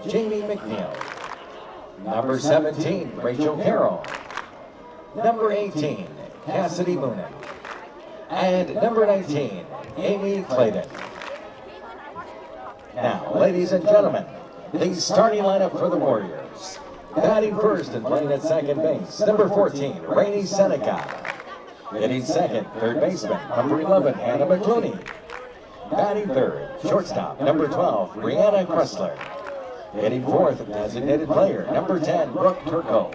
Jamie McNeil. Number 17, Rachel Carroll. Number 18, Cassidy Moonen. And number 19, Amy Clayton. Now, ladies and gentlemen, the starting lineup for the Warriors. Batting first and playing at second base, number 14, Rainey Seneca. Hitting second, third baseman, number 11, Hannah McClooney. Batting third, shortstop, number 12, Brianna Kressler. Hitting fourth, designated player, number 10, Brooke Turco.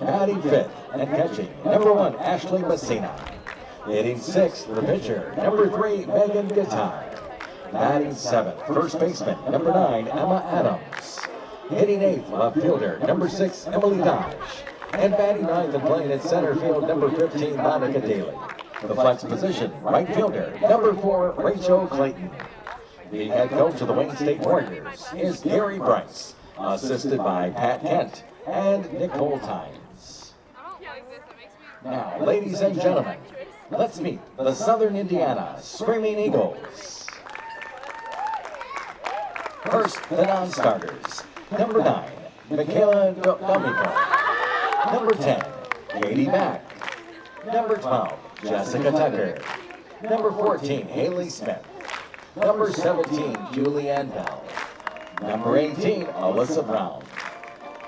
Batting fifth and catching, number 1, Ashley Messina. Hitting sixth, the pitcher, number 3, Megan Guitar. Batting seventh, first baseman, number 9, Emma Adams. Hitting eighth, left fielder, number 6, Emily Dodge. And batting ninth and playing at center field, number 15, Monica Daly. The flex position, right fielder, number 4, Rachel Clayton. The head coach of the Wayne State Warriors is Gary Bryce, assisted by Pat Kent and Nicole Tynes. Now, ladies and gentlemen, let's meet the Southern Indiana Screaming Eagles. First, the non-starters. Number 9, Michaela D'Amico. Number 10, Katie Mack. Number 12, Jessica Tucker. Number 14, Haley Smith. Number 17, Julianne Bell. Number 18, Alyssa Brown.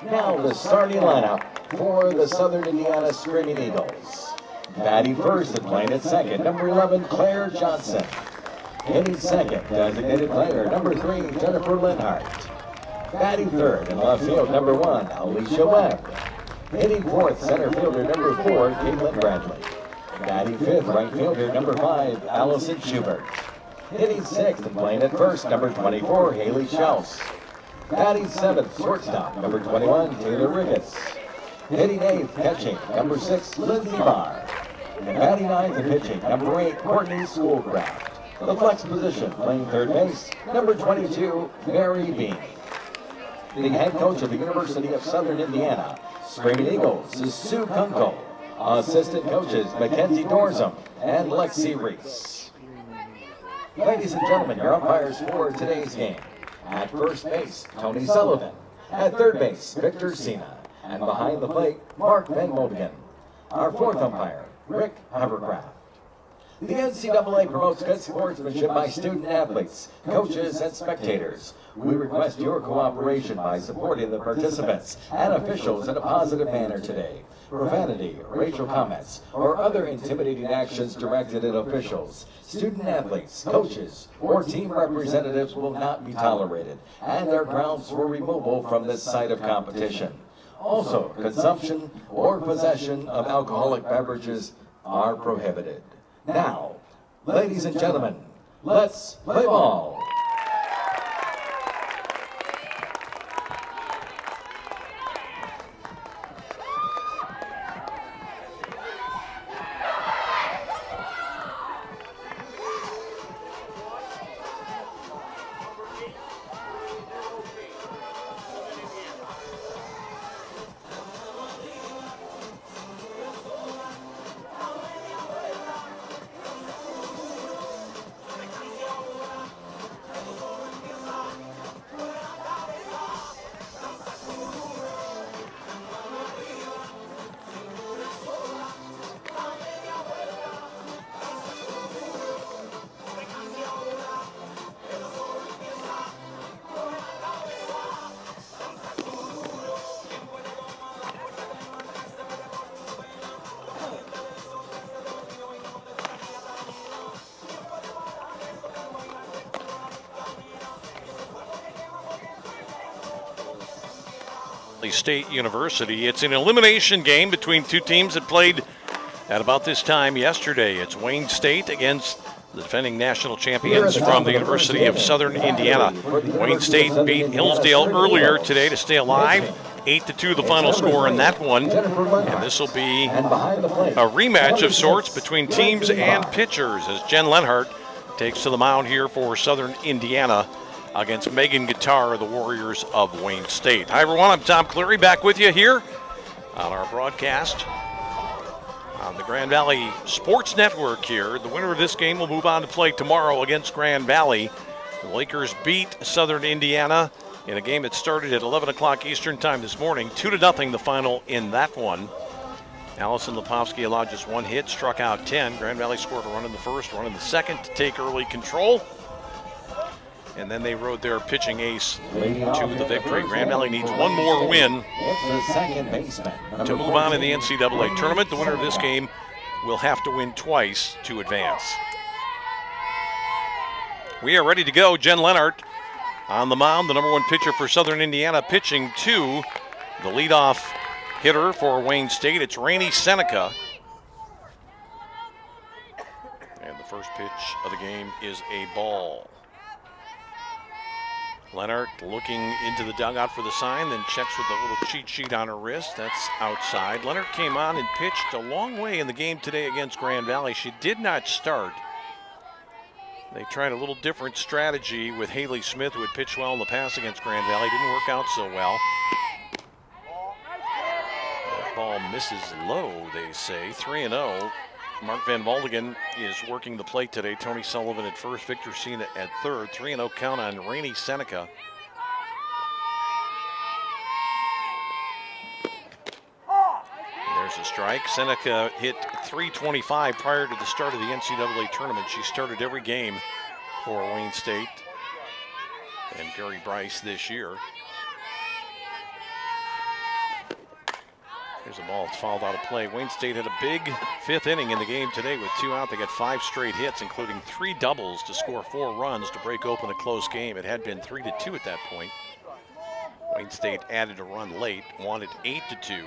Now the starting lineup for the Southern Indiana Screaming Eagles. Batting first and playing at second, number 11, Claire Johnson. Hitting second, designated player, number 3, Jennifer Linhart. Batting third in left field, number 1, Alicia Webb. Hitting fourth, center fielder, number 4, Caitlin Bradley. Batting fifth, right fielder, number 5, Allison Schubert. Hitting sixth and playing at first, number 24, Haley Schaus. Batting seventh, shortstop, number 21, Taylor Ricketts. Hitting eighth, catching, number 6, Lindsay Barr. And batting ninth and pitching, number 8, Courtney Schoolcraft. The flex position, playing third base, number 22, Mary Bean. The head coach of the University of Southern Indiana Screaming Eagles is Sue Kunkel. Assistant coaches, Mackenzie Dorzum and Lexi Reese. Ladies and gentlemen, your umpires for today's game. At first base, Tony Sullivan. At third base, Victor Sina. And behind the plate, Mark Van Modigan. Our fourth umpire, Rick Hovercraft. The NCAA promotes good sportsmanship by student athletes, coaches, and spectators. We request your cooperation by supporting the participants and officials in a positive manner today. Profanity, racial comments, or other intimidating actions directed at officials, student athletes, coaches, or team representatives will not be tolerated, and are grounds for removal from this site of competition. Also, consumption or possession of alcoholic beverages are prohibited. Now, ladies and gentlemen, let's play ball. State University. It's an elimination game between two teams that played at about this time yesterday. It's Wayne State against the defending national champions from the University of Southern Indiana. Wayne State beat Hillsdale earlier today to stay alive. 8-2 the final score in that one. And this will be a rematch of sorts between teams and pitchers as Jen Lenhart takes to the mound here for Southern Indiana against Megan Guitar, the Warriors of Wayne State. Hi, everyone. I'm Tom Cleary, back with you here on our broadcast on the Grand Valley Sports Network here. The winner of this game will move on to play tomorrow against Grand Valley. The Lakers beat Southern Indiana in a game that started at 11 o'clock Eastern time this morning. 2-0 the final in that one. Allison Lipovsky allowed just one hit, struck out 10. Grand Valley scored a run in the first, run in the second to take early control. And then they rode their pitching ace to the victory. Grand Valley needs one more win to move on in the NCAA tournament. The winner of this game will have to win twice to advance. We are ready to go. Jen Leonard on the mound, the number one pitcher for Southern Indiana, pitching to the leadoff hitter for Wayne State. It's Rainey Seneca. And the first pitch of the game is a ball. Leonard looking into the dugout for the sign, then checks with a little cheat sheet on her wrist. That's outside. Leonard came on and pitched a long way in the game today against Grand Valley. She did not start. They tried a little different strategy with Haley Smith, who had pitched well in the past against Grand Valley. Didn't work out so well. That ball misses low, they say. 3-0. Mark Van Waldigen is working the plate today. Tony Sullivan at first, Victor Sina at third. 3-0 count on Rainey Seneca. There's a strike. Seneca hit .325 prior to the start of the NCAA tournament. She started every game for Wayne State and Gary Bryce this year. Here's a ball that's fouled out of play. Wayne State had a big fifth inning in the game today with 2 out. They got 5 straight hits, including 3 doubles to score 4 runs to break open a close game. It had been 3-2 at that point. Wayne State added a run late, wanted 8-2.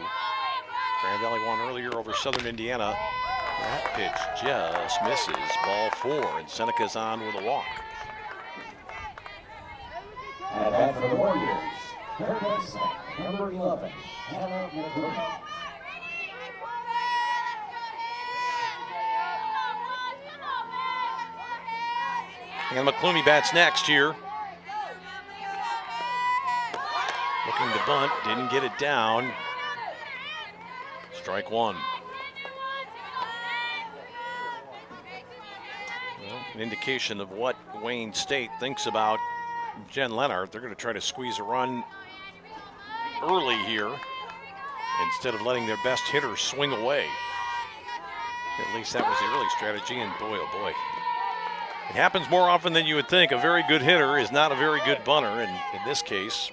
Grand Valley won earlier over Southern Indiana. That pitch just misses. Ball 4, and Seneca's on with a walk. At bat for the Warriors, third baseman, number 11, Hannah McClure. And McClooney bats next here. Looking to bunt, didn't get it down. Strike 1. Well, an indication of what Wayne State thinks about Jen Leonard. They're going to try to squeeze a run early here instead of letting their best hitter swing away. At least that was the early strategy, and boy, oh boy. It happens more often than you would think. A very good hitter is not a very good bunter, and in this case,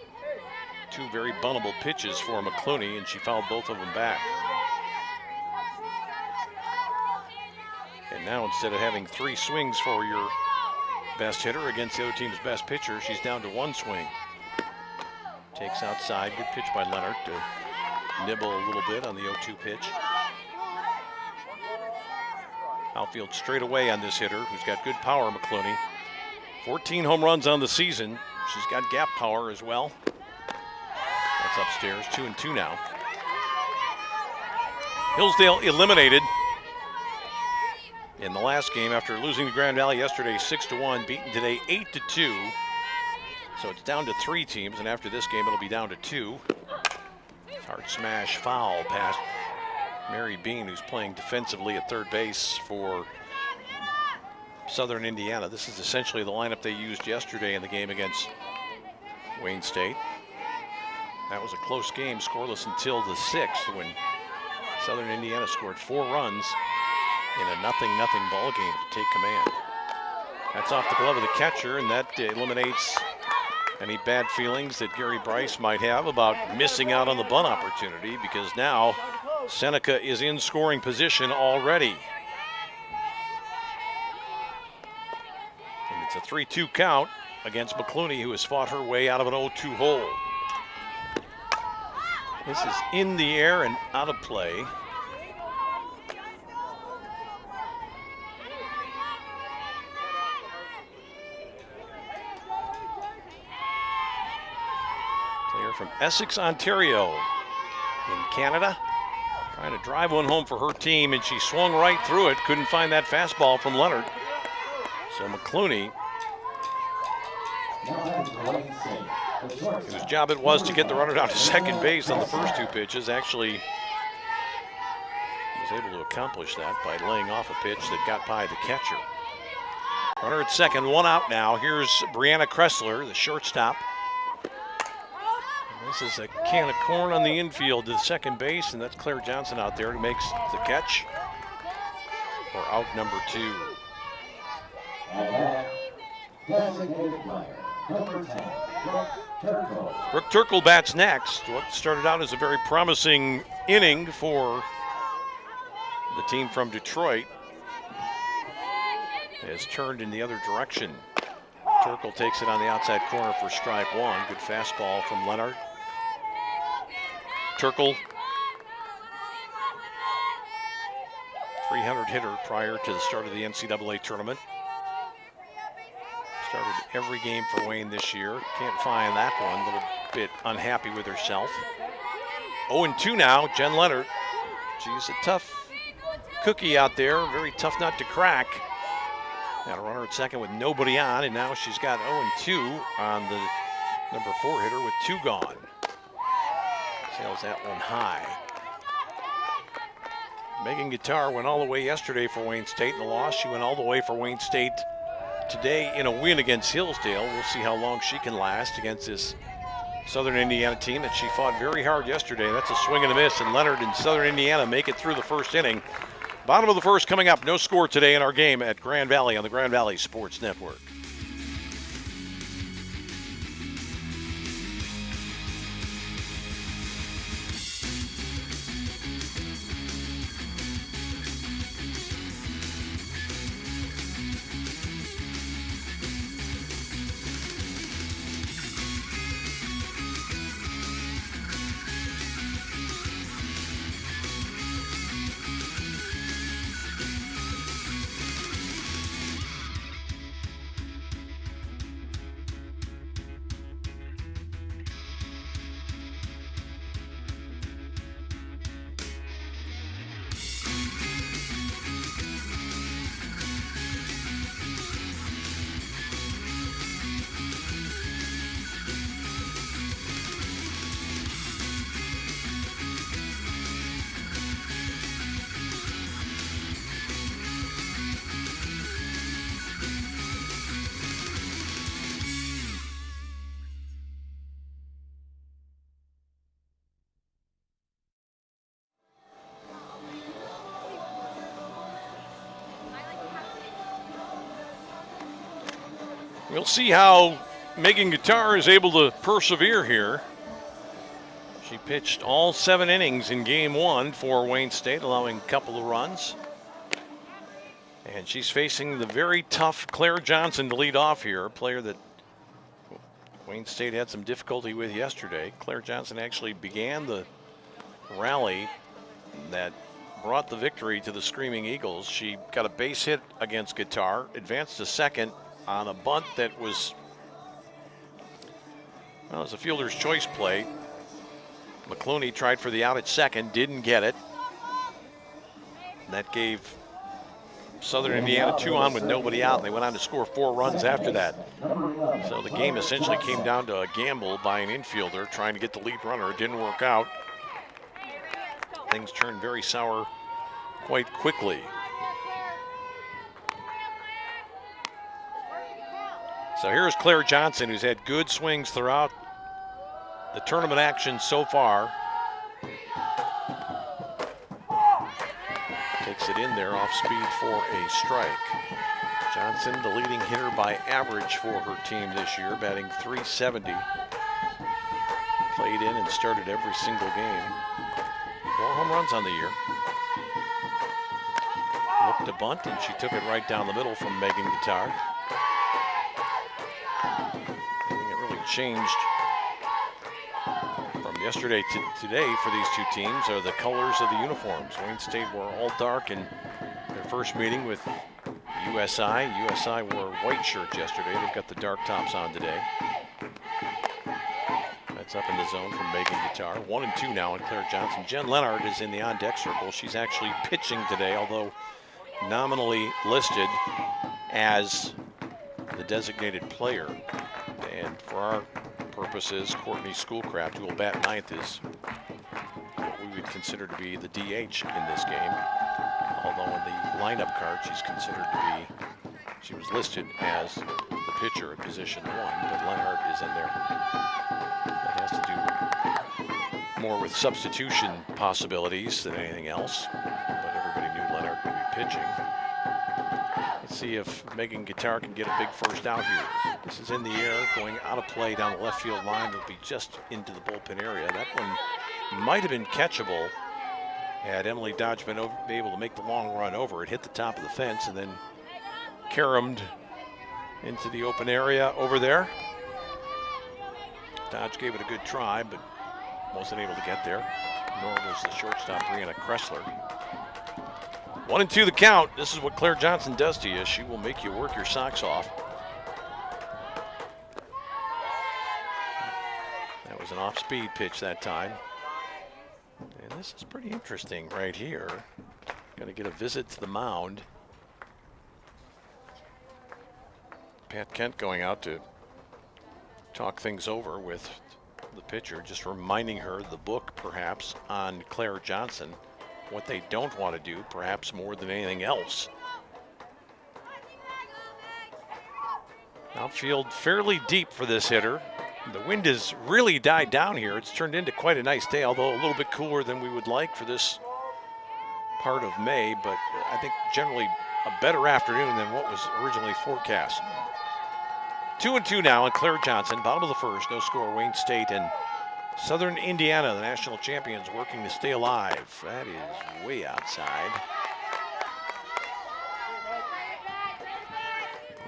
2 very buntable pitches for McClooney, and she fouled both of them back. And now instead of having 3 swings for your best hitter against the other team's best pitcher, she's down to 1 swing. Takes outside, good pitch by Leonard to nibble a little bit on the 0-2 pitch. Outfield straight away on this hitter, who's got good power, McClooney. 14 home runs on the season. She's got gap power as well. That's upstairs, 2-2 now. Hillsdale eliminated in the last game after losing to Grand Valley yesterday 6-1, beaten today 8-2. So it's down to 3 teams, and after this game it'll be down to 2. Hard smash foul past Mary Bean, who's playing defensively at third base for Southern Indiana. This is essentially the lineup they used yesterday in the game against Wayne State. That was a close game, scoreless until the 6th, when Southern Indiana scored 4 runs in a 0-0 ball game to take command. That's off the glove of the catcher, and that eliminates any bad feelings that Gary Bryce might have about missing out on the bunt opportunity, because now Seneca is in scoring position already. And it's a 3-2 count against McClooney, who has fought her way out of an 0-2 hole. This is in the air and out of play. Player from Essex, Ontario in Canada. Trying to drive one home for her team, and she swung right through it. Couldn't find that fastball from Leonard. So McClooney, whose job it was to get the runner down to second base on the first 2 pitches, actually was able to accomplish that by laying off a pitch that got by the catcher. Runner at second, 1 out now. Here's Brianna Kressler, the shortstop. Passes a can of corn on the infield to second base, and that's Claire Johnson out there who makes the catch for out number 2. Designated player, number 10, Brooke Turkle. Brooke Turkle bats next. What started out as a very promising inning for the team from Detroit has turned in the other direction. Turkle takes it on the outside corner for strike 1. Good fastball from Leonard. Turkle, 300 hitter prior to the start of the NCAA tournament. Started every game for Wayne this year. Can't find that one. A little bit unhappy with herself. 0-2 now, Jen Leonard. She's a tough cookie out there. Very tough nut to crack. Got a runner at second with nobody on, and now she's got 0-2 on the number 4 hitter with 2 gone. Sails that one high. Megan Guitar went all the way yesterday for Wayne State in the loss. She went all the way for Wayne State today in a win against Hillsdale. We'll see how long she can last against this Southern Indiana team that she fought very hard yesterday. That's a swing and a miss, and Leonard and Southern Indiana make it through the first inning. Bottom of the first coming up. No score today in our game at Grand Valley on the Grand Valley Sports Network. We'll see how Megan Guitar is able to persevere here. She pitched all 7 innings in game 1 for Wayne State, allowing a couple of runs. And she's facing the very tough Claire Johnson to lead off here, a player that Wayne State had some difficulty with yesterday. Claire Johnson actually began the rally that brought the victory to the Screaming Eagles. She got a base hit against Guitar, advanced to second on a bunt that was, well, it was a fielder's choice play. McClooney tried for the out at second, didn't get it. That gave Southern Indiana 2 on with nobody out, and they went on to score 4 runs after that. So the game essentially came down to a gamble by an infielder trying to get the lead runner. It didn't work out. Things turned very sour quite quickly. So here's Claire Johnson, who's had good swings throughout the tournament action so far. Takes it in there off speed for a strike. Johnson, the leading hitter by average for her team this year, batting .370. Played in and started every single game. 4 home runs on the year. Looked to bunt, and she took it right down the middle from Megan Guitar. Changed from yesterday to today for these two teams are the colors of the uniforms. Wayne State wore all dark in their first meeting with USI. USI wore white shirts yesterday. They've got the dark tops on today. That's up in the zone from Megan Guitar. 1-2 now on Claire Johnson. Jen Leonard is in the on-deck circle. She's actually pitching today, although nominally listed as the designated player. And for our purposes, Courtney Schoolcraft, who will bat 9th, is what we would consider to be the DH in this game. Although in the lineup card, she's considered to be, she was listed as the pitcher at position 1, but Leonard is in there. That has to do more with substitution possibilities than anything else, but everybody knew Leonard would be pitching. Let's see if Megan Guitar can get a big first out here. This is in the air, going out of play down the left field line. It'll be just into the bullpen area. That one might have been catchable had Emily Dodge been able to make the long run over. It hit the top of the fence and then caromed into the open area over there. Dodge gave it a good try, but wasn't able to get there. Nor was the shortstop, Brianna Kressler. 1-2 the count. This is what Claire Johnson does to you. She will make you work your socks off. That was an off-speed pitch that time. And this is pretty interesting right here. Going to get a visit to the mound. Pat Kent going out to talk things over with the pitcher, just reminding her the book perhaps on Claire Johnson, what they don't want to do perhaps more than anything else. Outfield fairly deep for this hitter. The wind has really died down here. It's turned into quite a nice day, although a little bit cooler than we would like for this part of May, but I think generally a better afternoon than what was originally forecast. 2-2 now, and Claire Johnson, bottom of the first, no score. Wayne State and Southern Indiana, the national champions, working to stay alive. That is way outside.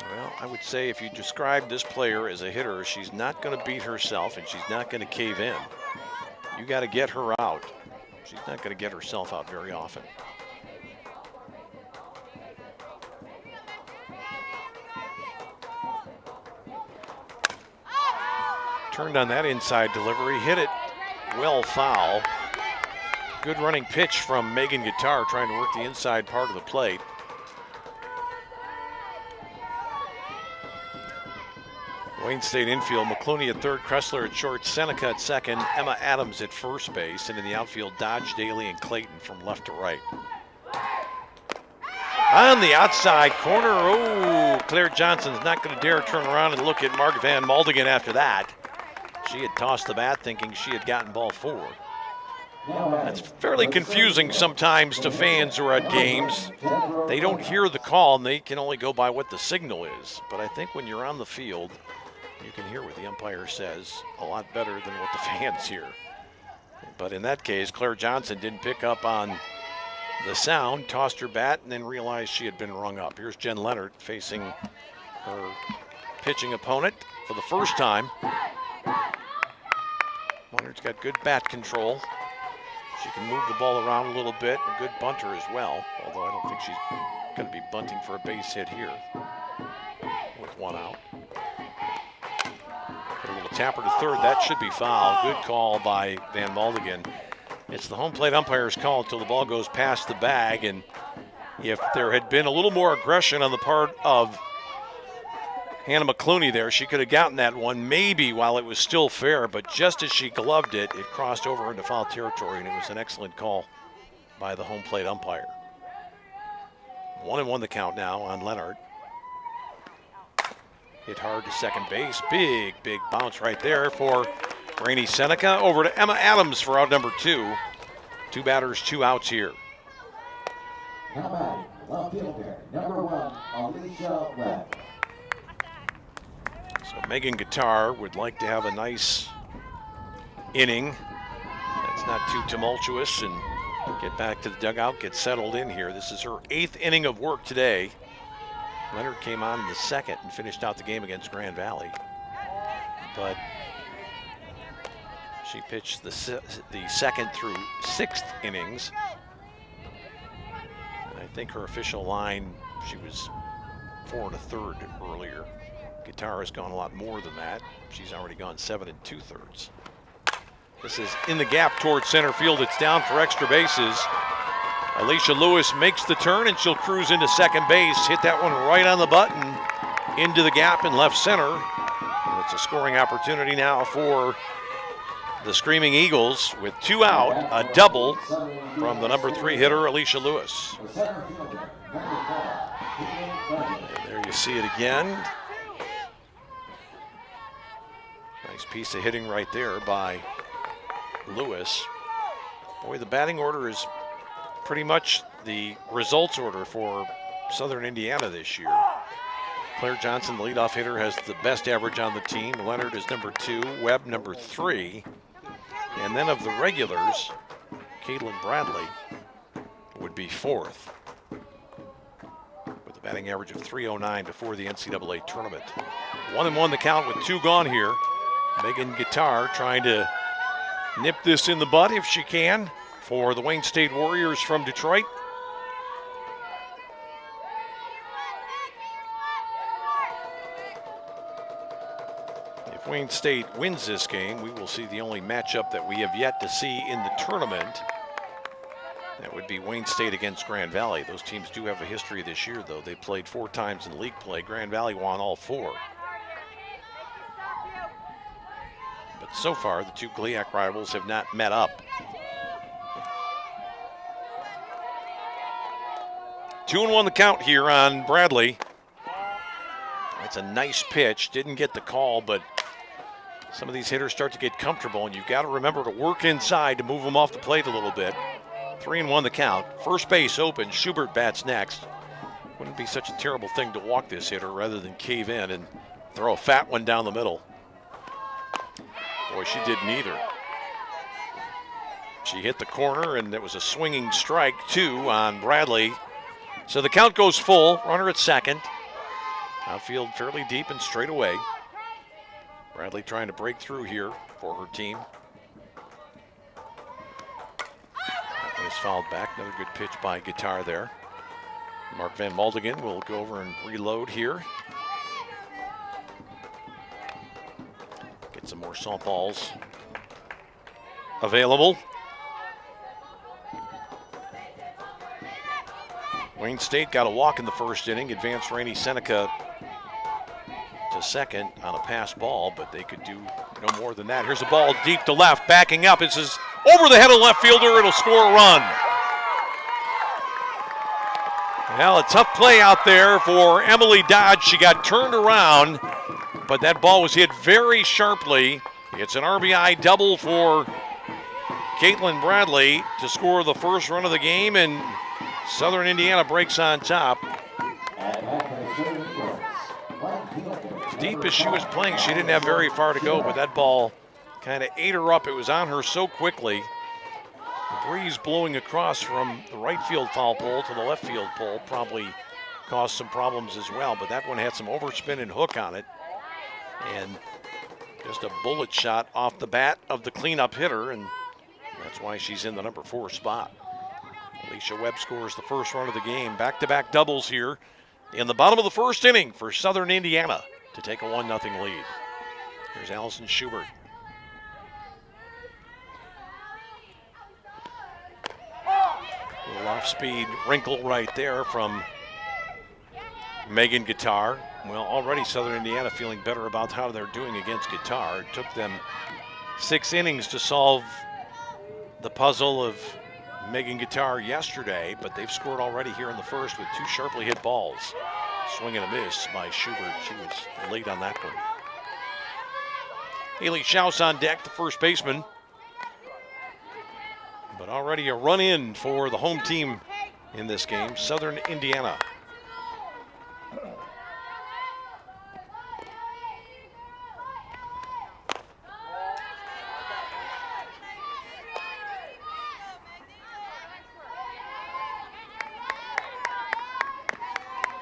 Well, I would say if you describe this player as a hitter, she's not going to beat herself and she's not going to cave in. You got to get her out. She's not going to get herself out very often. Turned on that inside delivery, hit it well foul. Good running pitch from Megan Guitar, trying to work the inside part of the plate. Wayne State infield, McClooney at third, Kressler at short, Seneca at second, Emma Adams at first base, and in the outfield, Dodge, Daly, and Clayton from left to right. On the outside corner, oh, Claire Johnson's not going to dare turn around and look at Mark Van Maldigan after that. She had tossed the bat thinking she had gotten ball 4. That's fairly confusing sometimes to fans who are at games. They don't hear the call and they can only go by what the signal is. But I think when you're on the field, you can hear what the umpire says a lot better than what the fans hear. But in that case, Claire Johnson didn't pick up on the sound, tossed her bat, and then realized she had been rung up. Here's Jen Leonard facing her pitching opponent for the first time. Leonard's got good bat control. She can move the ball around a little bit. A good bunter as well, although I don't think she's going to be bunting for a base hit here with 1 out. Put a little tapper to third. That should be foul. Good call by Van Maldigan. It's the home plate umpire's call until the ball goes past the bag, and if there had been a little more aggression on the part of Hannah McClooney there, she could have gotten that one maybe while it was still fair, but just as she gloved it, it crossed over into foul territory, and it was an excellent call by the home plate umpire. 1-1 the count now on Leonard. Hit hard to second base. Big bounce right there for Rainey Seneca. Over to Emma Adams for out number 2. 2 batters, 2 outs here. Now batting, left fielder, number 1, Alicia Webb. So Megan Guitar would like to have a nice inning that's not too tumultuous and get back to the dugout, get settled in here. This is her 8th inning of work today. Leonard came on in the 2nd and finished out the game against Grand Valley. But she pitched the 2nd through 6th innings. And I think her official line, she was 4 1/3 earlier. Guitar has gone a lot more than that. She's already gone 7 2/3. This is in the gap towards center field. It's down for extra bases. Alicia Lewis makes the turn and she'll cruise into second base. Hit that one right on the button into the gap in left center. And it's a scoring opportunity now for the Screaming Eagles with 2 out, a double from the number 3 hitter, Alicia Lewis. And there you see it again. Nice piece of hitting right there by Lewis. Boy, the batting order is pretty much the results order for Southern Indiana this year. Claire Johnson, the leadoff hitter, has the best average on the team. Leonard is number 2, Webb number 3. And then of the regulars, Caitlin Bradley would be 4th with a batting average of .309 before the NCAA tournament. 1-1 the count with 2 gone here. Megan Guitar trying to nip this in the bud if she can for the Wayne State Warriors from Detroit. If Wayne State wins this game, we will see the only matchup that we have yet to see in the tournament. That would be Wayne State against Grand Valley. Those teams do have a history this year, though. They played 4 times in league play. Grand Valley won all 4. But so far, the 2 GLIAC rivals have not met up. 2-1 the count here on Bradley. That's a nice pitch. Didn't get the call, but some of these hitters start to get comfortable, and you've got to remember to work inside to move them off the plate a little bit. 3-1 the count. First base open. Schubert bats next. Wouldn't be such a terrible thing to walk this hitter rather than cave in and throw a fat one down the middle. Boy, she did neither. She hit the corner, and it was a swinging strike, 2 on Bradley. So the count goes full. Runner at second. Outfield fairly deep and straight away. Bradley trying to break through here for her team. That one is fouled back. Another good pitch by Guitar there. Mark Van Maldigan will go over and reload here. Get some more softballs available. Wayne State got a walk in the first inning. Advanced Rainey Seneca to second on a pass ball, but they could do no more than that. Here's a ball deep to left, backing up. This is over the head of the left fielder. It'll score a run. Well, a tough play out there for Emily Dodge. She got turned around, but that ball was hit very sharply. It's an RBI double for Caitlin Bradley to score the first run of the game, and Southern Indiana breaks on top. As deep as she was playing, she didn't have very far to go, but that ball kind of ate her up. It was on her so quickly. The breeze blowing across from the right field foul pole to the left field pole probably caused some problems as well, but that one had some overspin and hook on it. And just a bullet shot off the bat of the cleanup hitter, and that's why she's in the number 4 spot. Alicia Webb scores the first run of the game. Back-to-back doubles here in the bottom of the first inning for Southern Indiana to take a 1-0 lead. Here's Allison Schubert. A little off-speed wrinkle right there from Megan Guitar. Well, already Southern Indiana feeling better about how they're doing against Guitar. It took them 6 innings to solve the puzzle of Megan Guitar yesterday, but they've scored already here in the first with 2 sharply hit balls. Swing and a miss by Schubert. She was late on that one. Haley Schaus on deck, the first baseman. But already a run in for the home team in this game, Southern Indiana.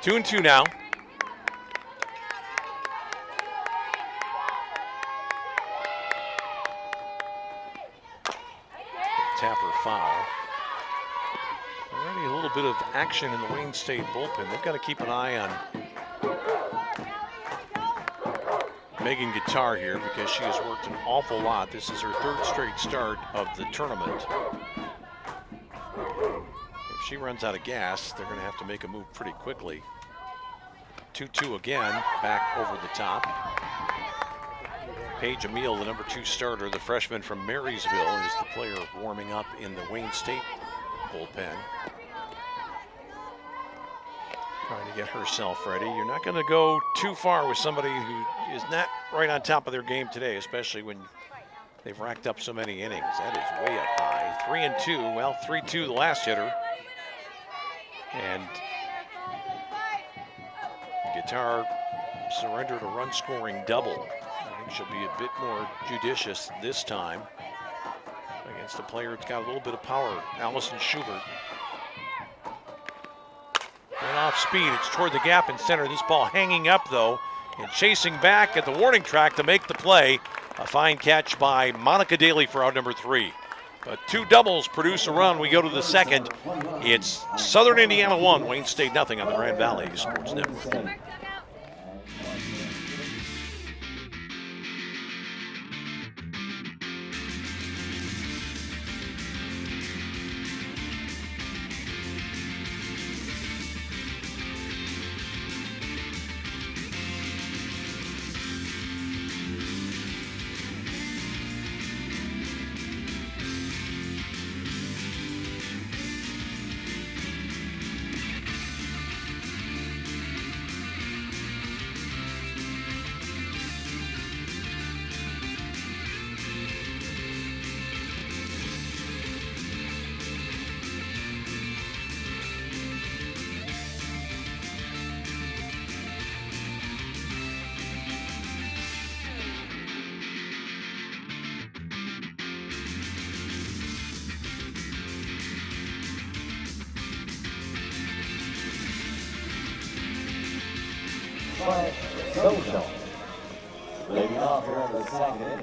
Two and two now. Tapper foul. Already a little bit of action in the Wayne State bullpen. They've got to keep an eye on Megan Guitar here because she has worked an awful lot. This is her 3rd straight start of the tournament. If she runs out of gas, they're going to have to make a move pretty quickly. 2-2 again, back over the top. Paige Emile, the number 2 starter, the freshman from Marysville, is the player warming up in the Wayne State bullpen. Trying to get herself ready. You're not going to go too far with somebody who is not right on top of their game today, especially when They've racked up so many innings. That is way up high. 3-2. Well, 3-2 the last hitter. And Guitar surrendered a run-scoring double. I think she'll be a bit more judicious this time against a player that's got a little bit of power, Allison Schubert. Went off speed. It's toward the gap in center. This ball hanging up, though, and chasing back at the warning track to make the play. A fine catch by Monica Daly for out number 3. But 2 doubles produce a run. We go to the second. It's Southern Indiana 1, Wayne State nothing on the Grand Valley Sports Network.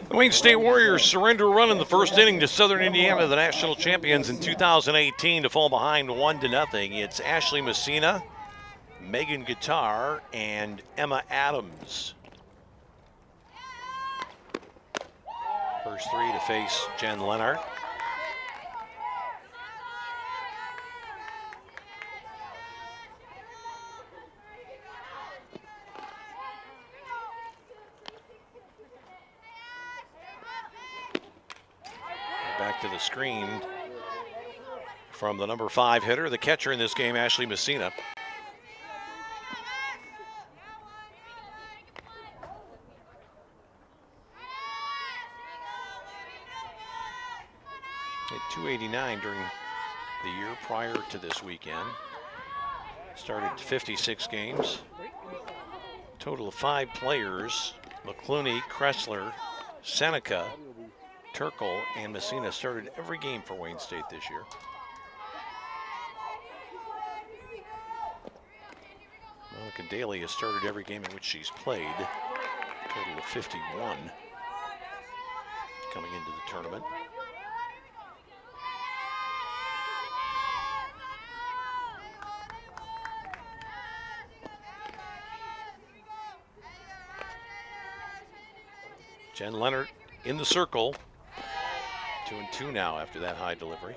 The Wayne State Warriors surrender a run in the first inning to Southern Indiana, the national champions in 2018, to fall behind 1-0. It's Ashley Messina, Megan Guitar, and Emma Adams. First 3 to face Jen Leonard. Back to the screen from the number 5 hitter, the catcher in this game, Ashley Messina. Hit .289 during the year prior to this weekend. Started 56 games. Total of 5 players: McClooney, Kressler, Seneca, Turkle, and Messina started every game for Wayne State this year. Monica Daly has started every game in which she's played. Total of 51 coming into the tournament. Jen Leonard in the circle. 2-2 now after that high delivery.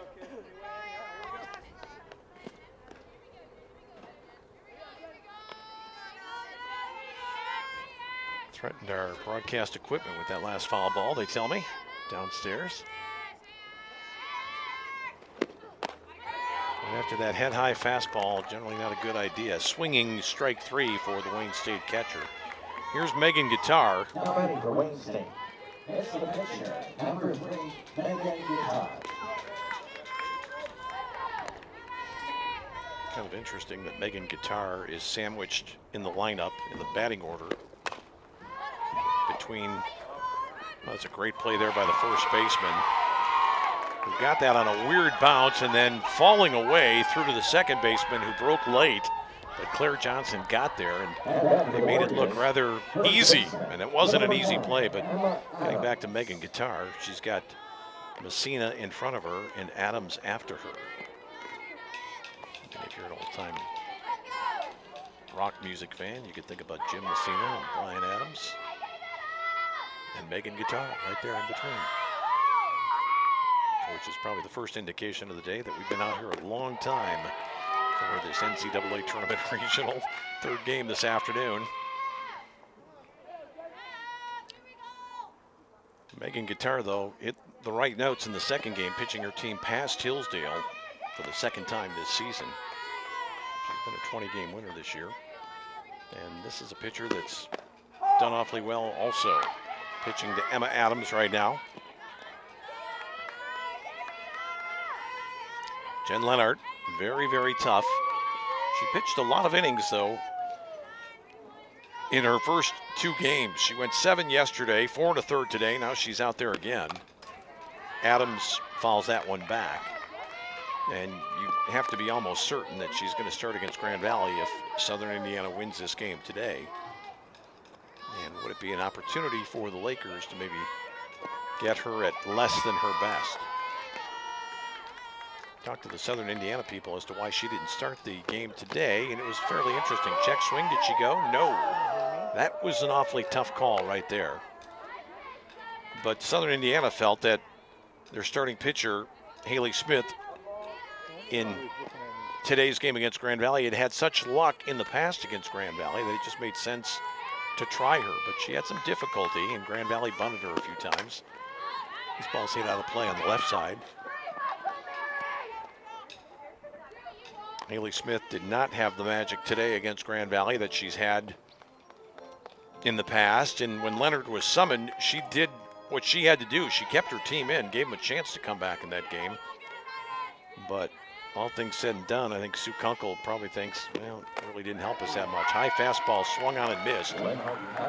Threatened our broadcast equipment with that last foul ball, they tell me, downstairs. And after that head-high fastball, generally not a good idea. Swinging strike 3 for the Wayne State catcher. Here's Megan Guitar. Now ready for Wayne State. It's the pitcher, number 3, Megan Guitar. Kind of interesting that Megan Guitar is sandwiched in the lineup in the batting order between, well, that's a great play there by the first baseman, who got that on a weird bounce and then falling away through to the second baseman, who broke late. But Claire Johnson got there, and they made it look rather easy. And it wasn't an easy play, but getting back to Megan Guitar, she's got Messina in front of her and Adams after her. And if you're an old-time rock music fan, you could think about Jim Messina and Brian Adams and Megan Guitar right there in between, which is probably the first indication of the day that we've been out here a long time for this NCAA Tournament Regional third game this afternoon. Megan Guitar, though, hit the right notes in the second game, pitching her team past Hillsdale for the second time this season. She's been a 20-game winner this year. And this is a pitcher that's done awfully well also. Pitching to Emma Adams right now. Jen Leonard, very, very tough. She pitched a lot of innings, though, in her first 2 games. She went 7 yesterday, 4 1/3 today. Now she's out there again. Adams fouls that one back. And you have to be almost certain that she's going to start against Grand Valley if Southern Indiana wins this game today. And would it be an opportunity for the Lakers to maybe get her at less than her best? Talked to the Southern Indiana people as to why she didn't start the game today, and it was fairly interesting. Check swing, did she go? No. That was an awfully tough call right there. But Southern Indiana felt that their starting pitcher, Haley Smith, in today's game against Grand Valley, had such luck in the past against Grand Valley that it just made sense to try her. But she had some difficulty, and Grand Valley bunted her a few times. This ball's hit out of play on the left side. Haley Smith did not have the magic today against Grand Valley that she's had in the past. And when Leonard was summoned, she did what she had to do. She kept her team in, gave them a chance to come back in that game. But all things said and done, I think Sue Kunkel probably thinks, well, it really didn't help us that much. High fastball swung on and missed.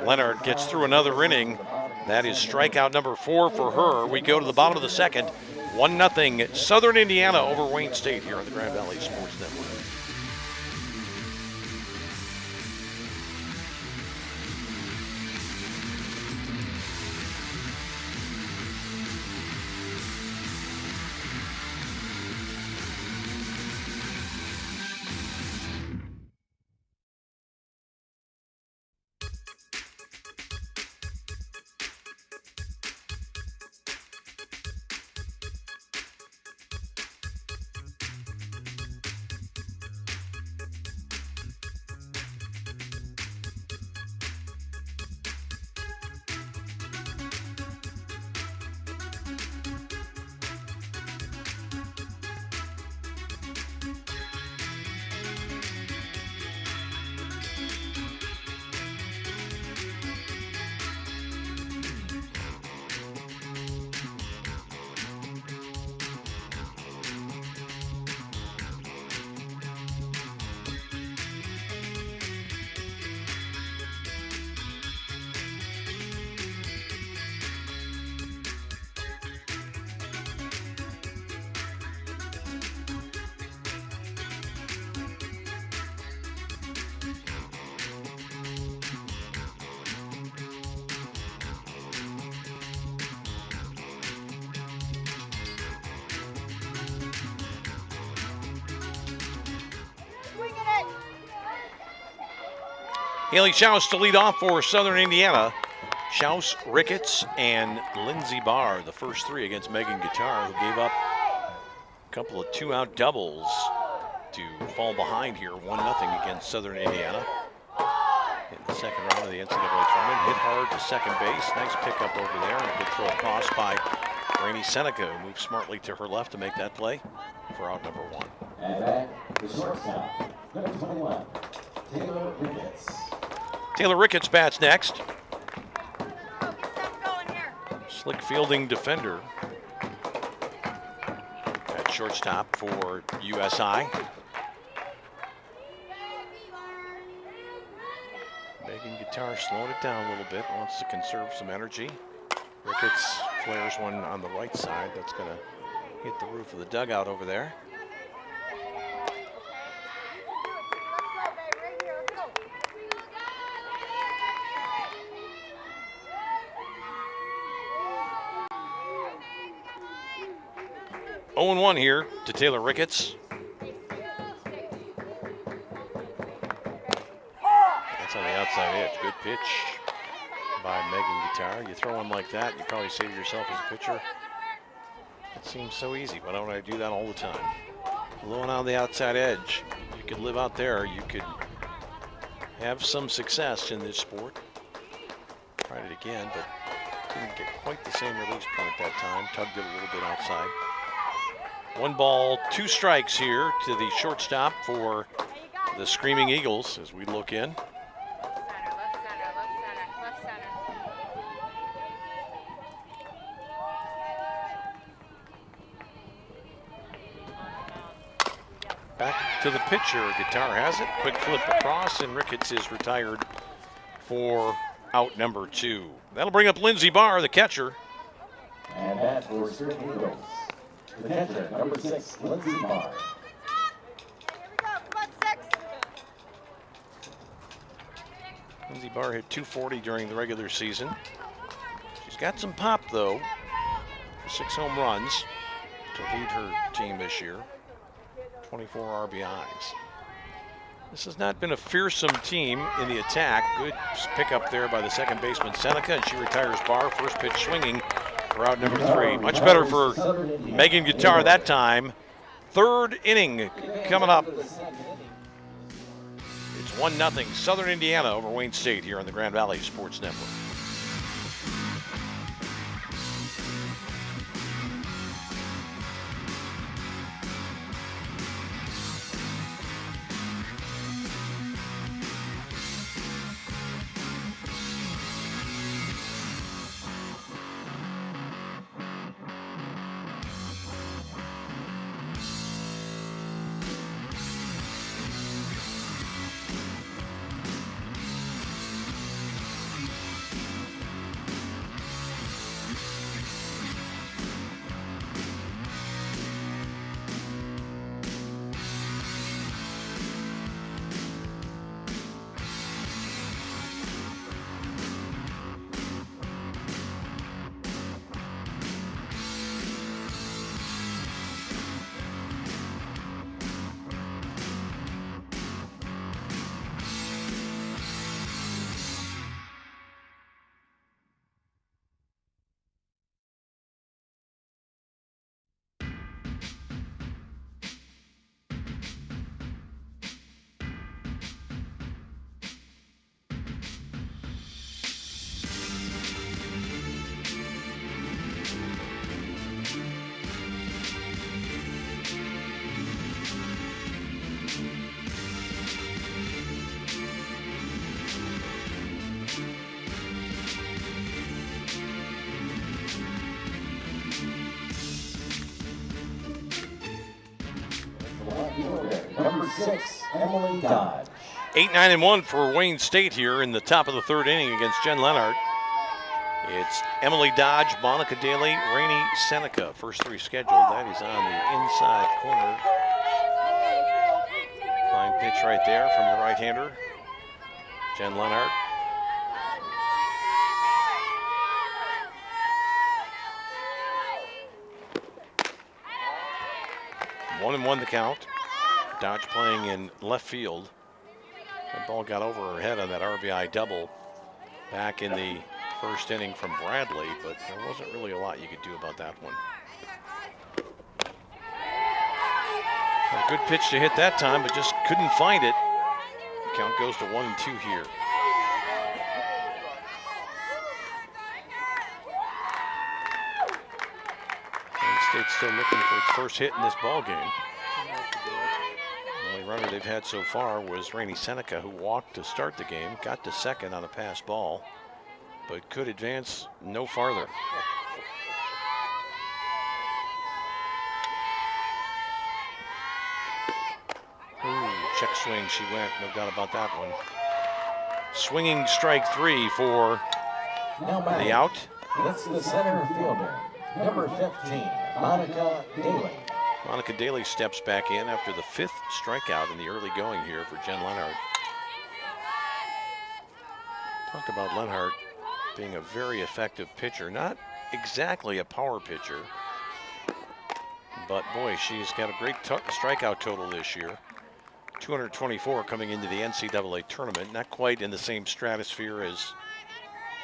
Leonard gets through another inning. That is strikeout number 4 for her. We go to the bottom of the second. 1-0 Southern Indiana over Wayne State here on the Grand Valley Sports Network. Haley Schaus to lead off for Southern Indiana. Schaus, Ricketts, and Lindsey Barr, the first 3 against Megan Guitar, who gave up a couple of 2-out doubles to fall behind here, 1-0 against Southern Indiana. In the second round of the NCAA tournament, hit hard to second base. Nice pickup over there, and a good throw across by Rainey Seneca, who moves smartly to her left to make that play for out number 1. And back, the shortstop, number 21, Taylor Ricketts. Taylor Ricketts bats next. Slick fielding defender at shortstop for USI. Megan Guitar slowed it down a little bit, wants to conserve some energy. Ricketts flares one on the right side. That's going to hit the roof of the dugout over there. Oh, 0-1 here to Taylor Ricketts. That's on the outside edge. Good pitch by Megan Guitar. You throw one like that, you probably say to yourself as a pitcher, it seems so easy. Why don't I do that all the time? Low and on the outside edge. You could live out there. You could have some success in this sport. Tried it again, but didn't get quite the same release point that time. Tugged it a little bit outside. 1 ball, 2 strikes here to the shortstop for the Screaming Eagles as we look in. Back to the pitcher. Guitar has it. Quick flip across, and Ricketts is retired for out number 2. That'll bring up Lindsey Barr, the catcher. And that for Sterling Eagles. The catcher, number 6, Lindsey Barr. Lindsey Barr hit .240 during the regular season. She's got some pop, though. 6 home runs to lead her team this year. 24 RBIs. This has not been a fearsome team in the attack. Good pick up there by the second baseman, Seneca, and she retires Barr. First pitch swinging for out number 3. Much better for Megan Guitar that time. 3rd inning coming up. It's 1-0 Southern Indiana over Wayne State here on the Grand Valley Sports Network. Number 6, Emily Dodge. 8-9-1 for Wayne State here in the top of the 3rd inning against Jen Leonard. It's Emily Dodge, Monica Daly, Rainey Seneca. First 3 scheduled. That is on the inside corner. Fine pitch right there from the right-hander, Jen Leonard. One and 1 the count. Dodge playing in left field. That ball got over her head on that RBI double back in the 1st inning from Bradley, but there wasn't really a lot you could do about that one. A good pitch to hit that time, but just couldn't find it. The count goes to 1-2 here. Wayne State's still looking for its first hit in this ball game. The only runner they've had so far was Rainey Seneca, who walked to start the game, got to second on a pass ball, but could advance no farther. Ooh, check swing, she went, no doubt about that one. Swinging strike 3 for the out. It's the center fielder, number 15, Monica Daly. Monica Daly steps back in after the 5th strikeout in the early going here for Jen Leonard. Talked about Leonard being a very effective pitcher, not exactly a power pitcher, but boy, she's got a great strikeout total this year. 224 coming into the NCAA tournament, not quite in the same stratosphere as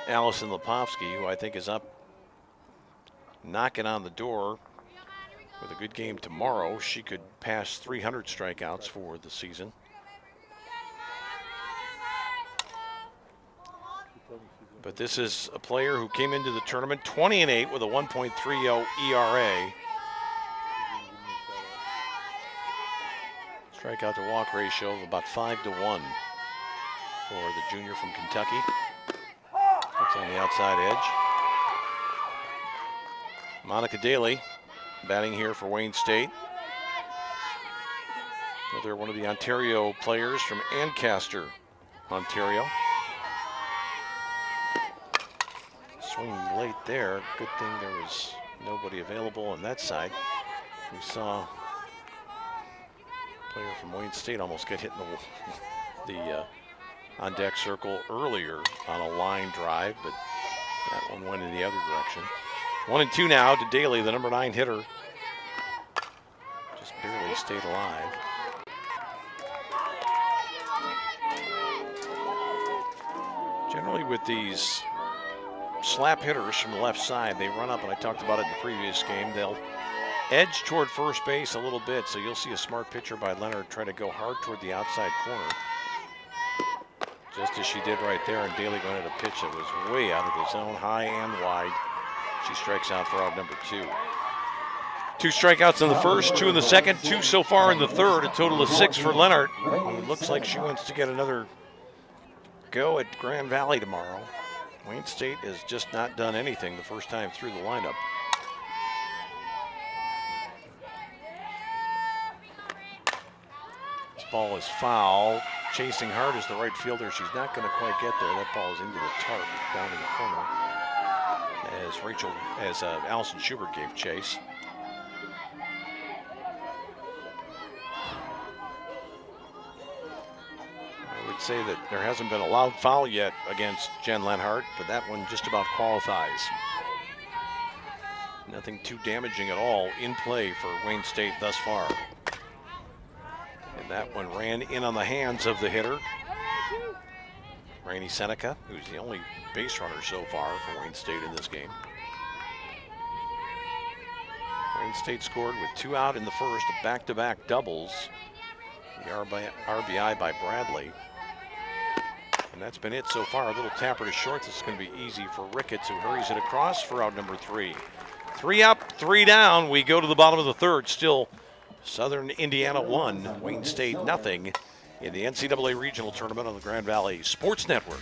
Allison Lepovsky, who I think is up knocking on the door. With a good game tomorrow, she could pass 300 strikeouts for the season. But this is a player who came into the tournament 20-8 with a 1.30 ERA. Strikeout to walk ratio of about 5-1 for the junior from Kentucky. That's on the outside edge. Monica Daly batting here for Wayne State. Another one of the Ontario players from Ancaster, Ontario. Swinging late there. Good thing there was nobody available on that side. We saw a player from Wayne State almost get hit in the on-deck circle earlier on a line drive, but that one went in the other direction. 1-2 now to Daly, the number 9 hitter. Just barely stayed alive. Generally with these slap hitters from the left side, they run up, and I talked about it in the previous game, they'll edge toward first base a little bit, so you'll see a smart pitcher by Leonard try to go hard toward the outside corner. Just as she did right there, and Daly wanted a pitch that was way out of the zone, high and wide. She strikes out for out number 2. 2 strikeouts in the first, 2 in the second, 2 so far in the third, a total of 6 for Leonard. It looks like she wants to get another go at Grand Valley tomorrow. Wayne State has just not done anything the first time through the lineup. This ball is foul. Chasing hard is the right fielder. She's not going to quite get there. That ball is into the tarp down in the corner as Allison Schubert gave chase. I would say that there hasn't been a loud foul yet against Jen Lenhart, but that one just about qualifies. Nothing too damaging at all in play for Wayne State thus far. And that one ran in on the hands of the hitter, Rainey Seneca, who's the only base runner so far for Wayne State in this game. Wayne State scored with 2 out in the first, back-to-back doubles. The RBI by Bradley. And that's been it so far. A little tapper to short. This is going to be easy for Ricketts, who hurries it across for out number 3. 3 up, 3 down. We go to the bottom of the third. Still Southern Indiana 1, Wayne State nothing in the NCAA Regional Tournament on the Grand Valley Sports Network.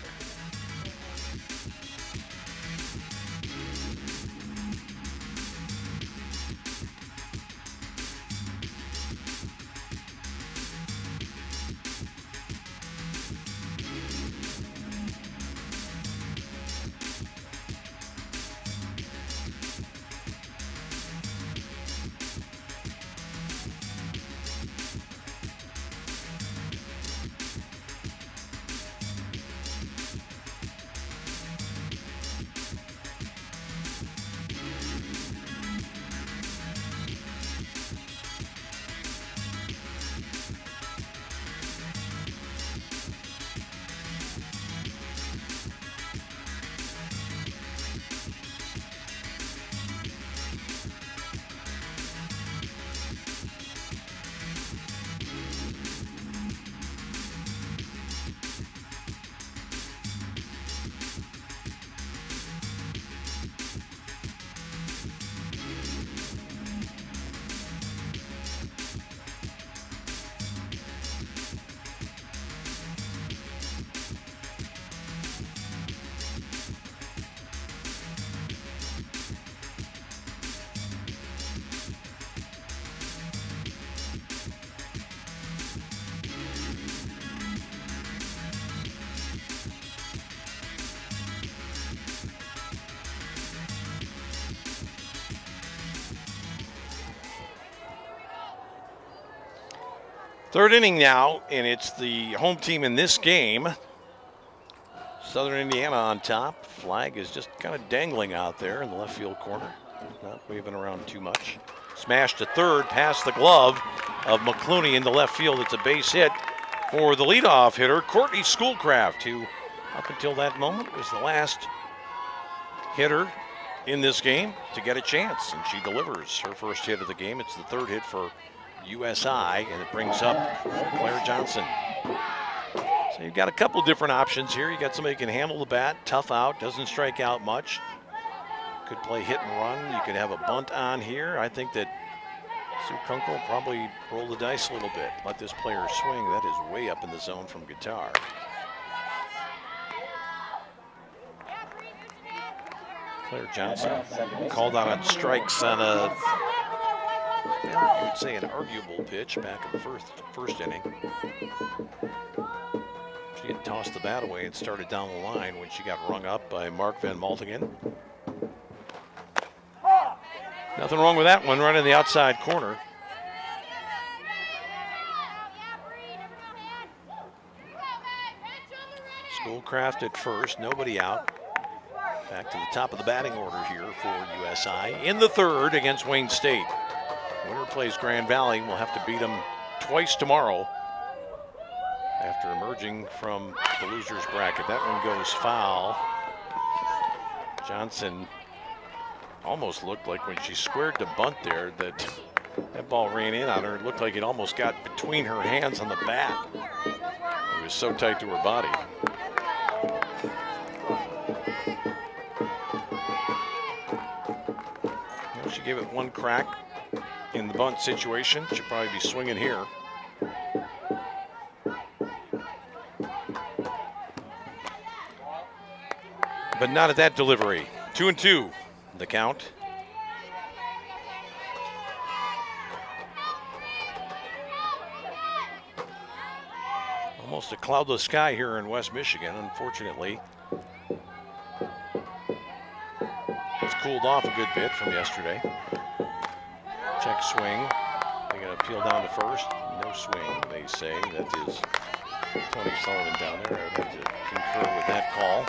Third inning now, and it's the home team in this game. Southern Indiana on top. Flag is just kind of dangling out there in the left field corner. Not waving around too much. Smash to third, past the glove of McClooney into left field. It's a base hit for the leadoff hitter, Courtney Schoolcraft, who up until that moment was the last hitter in this game to get a chance, and she delivers her first hit of the game. It's the third hit for USI, and it brings up Claire Johnson. So you've got a couple different options here. You got somebody who can handle the bat, tough out, doesn't strike out much. Could play hit and run. You could have a bunt on here. I think that Sue Kunkel will probably roll the dice a little bit. Let this player swing. That is way up in the zone from guitar. Claire Johnson called out on strikes on a I would say an arguable pitch back in the first inning. She had tossed the bat away and started down the line when she got rung up by Mark Van Maltingen. Nothing wrong with that one, right in the outside corner. Schoolcraft at first, nobody out. Back to the top of the batting order here for USI in the third against Wayne State. Winner plays Grand Valley. We'll have to beat them twice tomorrow after emerging from the loser's bracket. That one goes foul. Johnson almost looked like when she squared the bunt there that ball ran in on her. It looked like it almost got between her hands on the bat. It was so tight to her body. Well, she gave it one crack in the bunt situation. She'll probably be swinging here. But not at that delivery. 2-2, the count. Almost a cloudless sky here in West Michigan, unfortunately. It's cooled off a good bit from yesterday. Check swing. They got to peel down to first. No swing, they say. That is Tony Sullivan down there. I would have to concur with that call.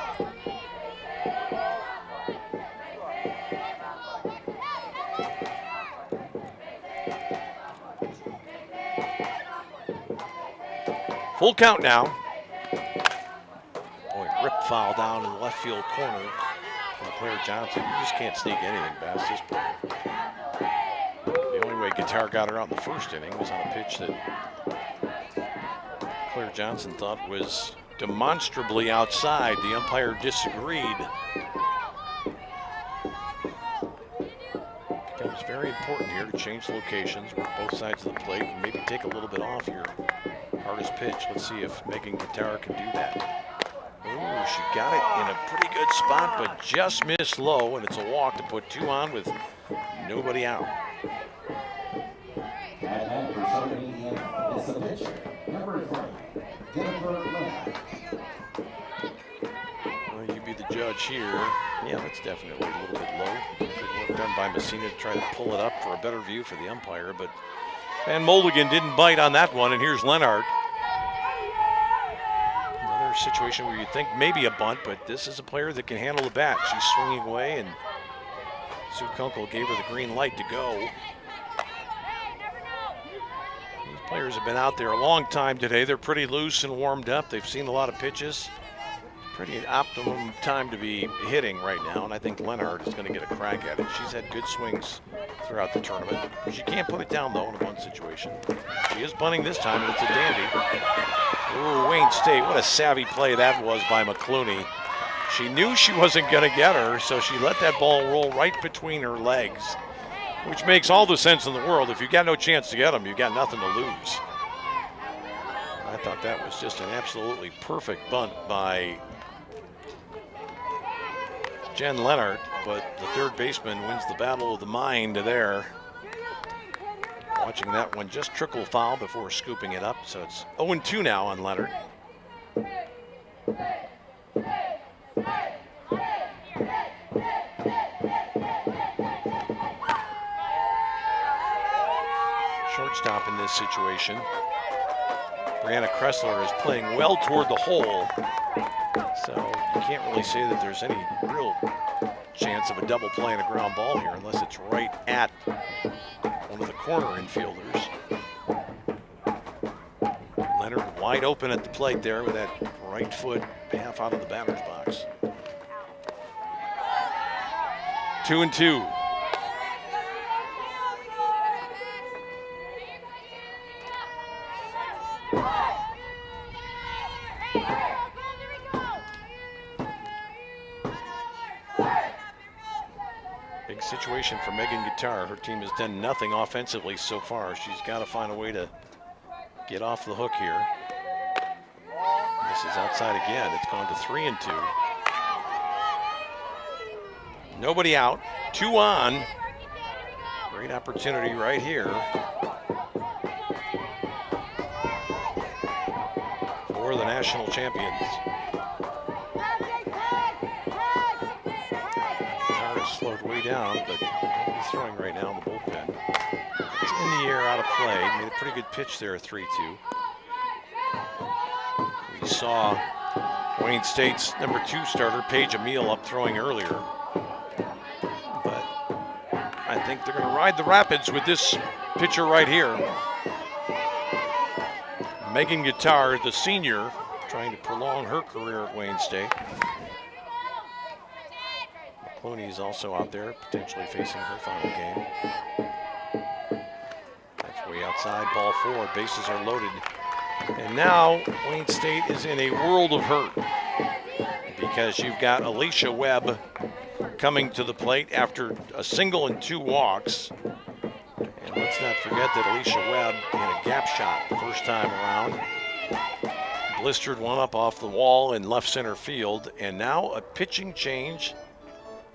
Full count now. Boy, rip foul down in the left field corner from Claire Johnson. You just can't sneak anything past this player. The only way Guitar got her out in the first inning was on a pitch that Claire Johnson thought was demonstrably outside. The umpire disagreed. It becomes very important here to change locations, work both sides of the plate, and maybe take a little bit off your hardest pitch. Let's see if Megan Guitar can do that. Ooh, she got it in a pretty good spot, but just missed low, and it's a walk to put two on with nobody out. Well, you be the judge here. Yeah, that's definitely a little bit low. Good work done by Messina to try to pull it up for a better view for the umpire, but Van Mulligan didn't bite on that one, and here's Leonard. Another situation where you'd think maybe a bunt, but this is a player that can handle the bat. She's swinging away, and Sue Kunkel gave her the green light to go. These players have been out there a long time today. They're pretty loose and warmed up. They've seen a lot of pitches. Pretty optimum time to be hitting right now, and I think Leonard is going to get a crack at it. She's had good swings throughout the tournament. She can't put it down, though, in a bunt situation. She is bunting this time, and it's a dandy. Ooh, Wayne State, what a savvy play that was by McClooney. She knew she wasn't going to get her, so she let that ball roll right between her legs, which makes all the sense in the world. If you got no chance to get them, you got nothing to lose. I thought that was just an absolutely perfect bunt by Jen Leonard, but the third baseman wins the battle of the mind there. Watching that one just trickle foul before scooping it up, so it's 0-2 now on Leonard. Shortstop in this situation. Brianna Kressler is playing well toward the hole, so you can't really say that there's any real chance of a double play and a ground ball here unless it's right at one of the corner infielders. Leonard wide open at the plate there with that right foot half out of the batter's box. 2-2. Big situation for Megan Guitar. Her team has done nothing offensively so far. She's got to find a way to get off the hook here. This is outside again. It's gone to 3-2. Nobody out. 2 on. Great opportunity right here for the national champions. Guitar is slowed way down, but he's throwing right now in the bullpen. It's in the air, out of play. Made a pretty good pitch there, 3-2. We saw Wayne State's number 2 starter, Paige Emile, up throwing earlier. But I think they're going to ride the Rapids with this pitcher right here. Megan Guitar, the senior, trying to prolong her career at Wayne State. Clooney is also out there, potentially facing her final game. That's way outside, ball 4, bases are loaded. And now Wayne State is in a world of hurt because you've got Alicia Webb coming to the plate after a single and 2 walks. And let's not forget that Alicia Webb in a gap shot the first time around. Blistered one up off the wall in left center field, and now a pitching change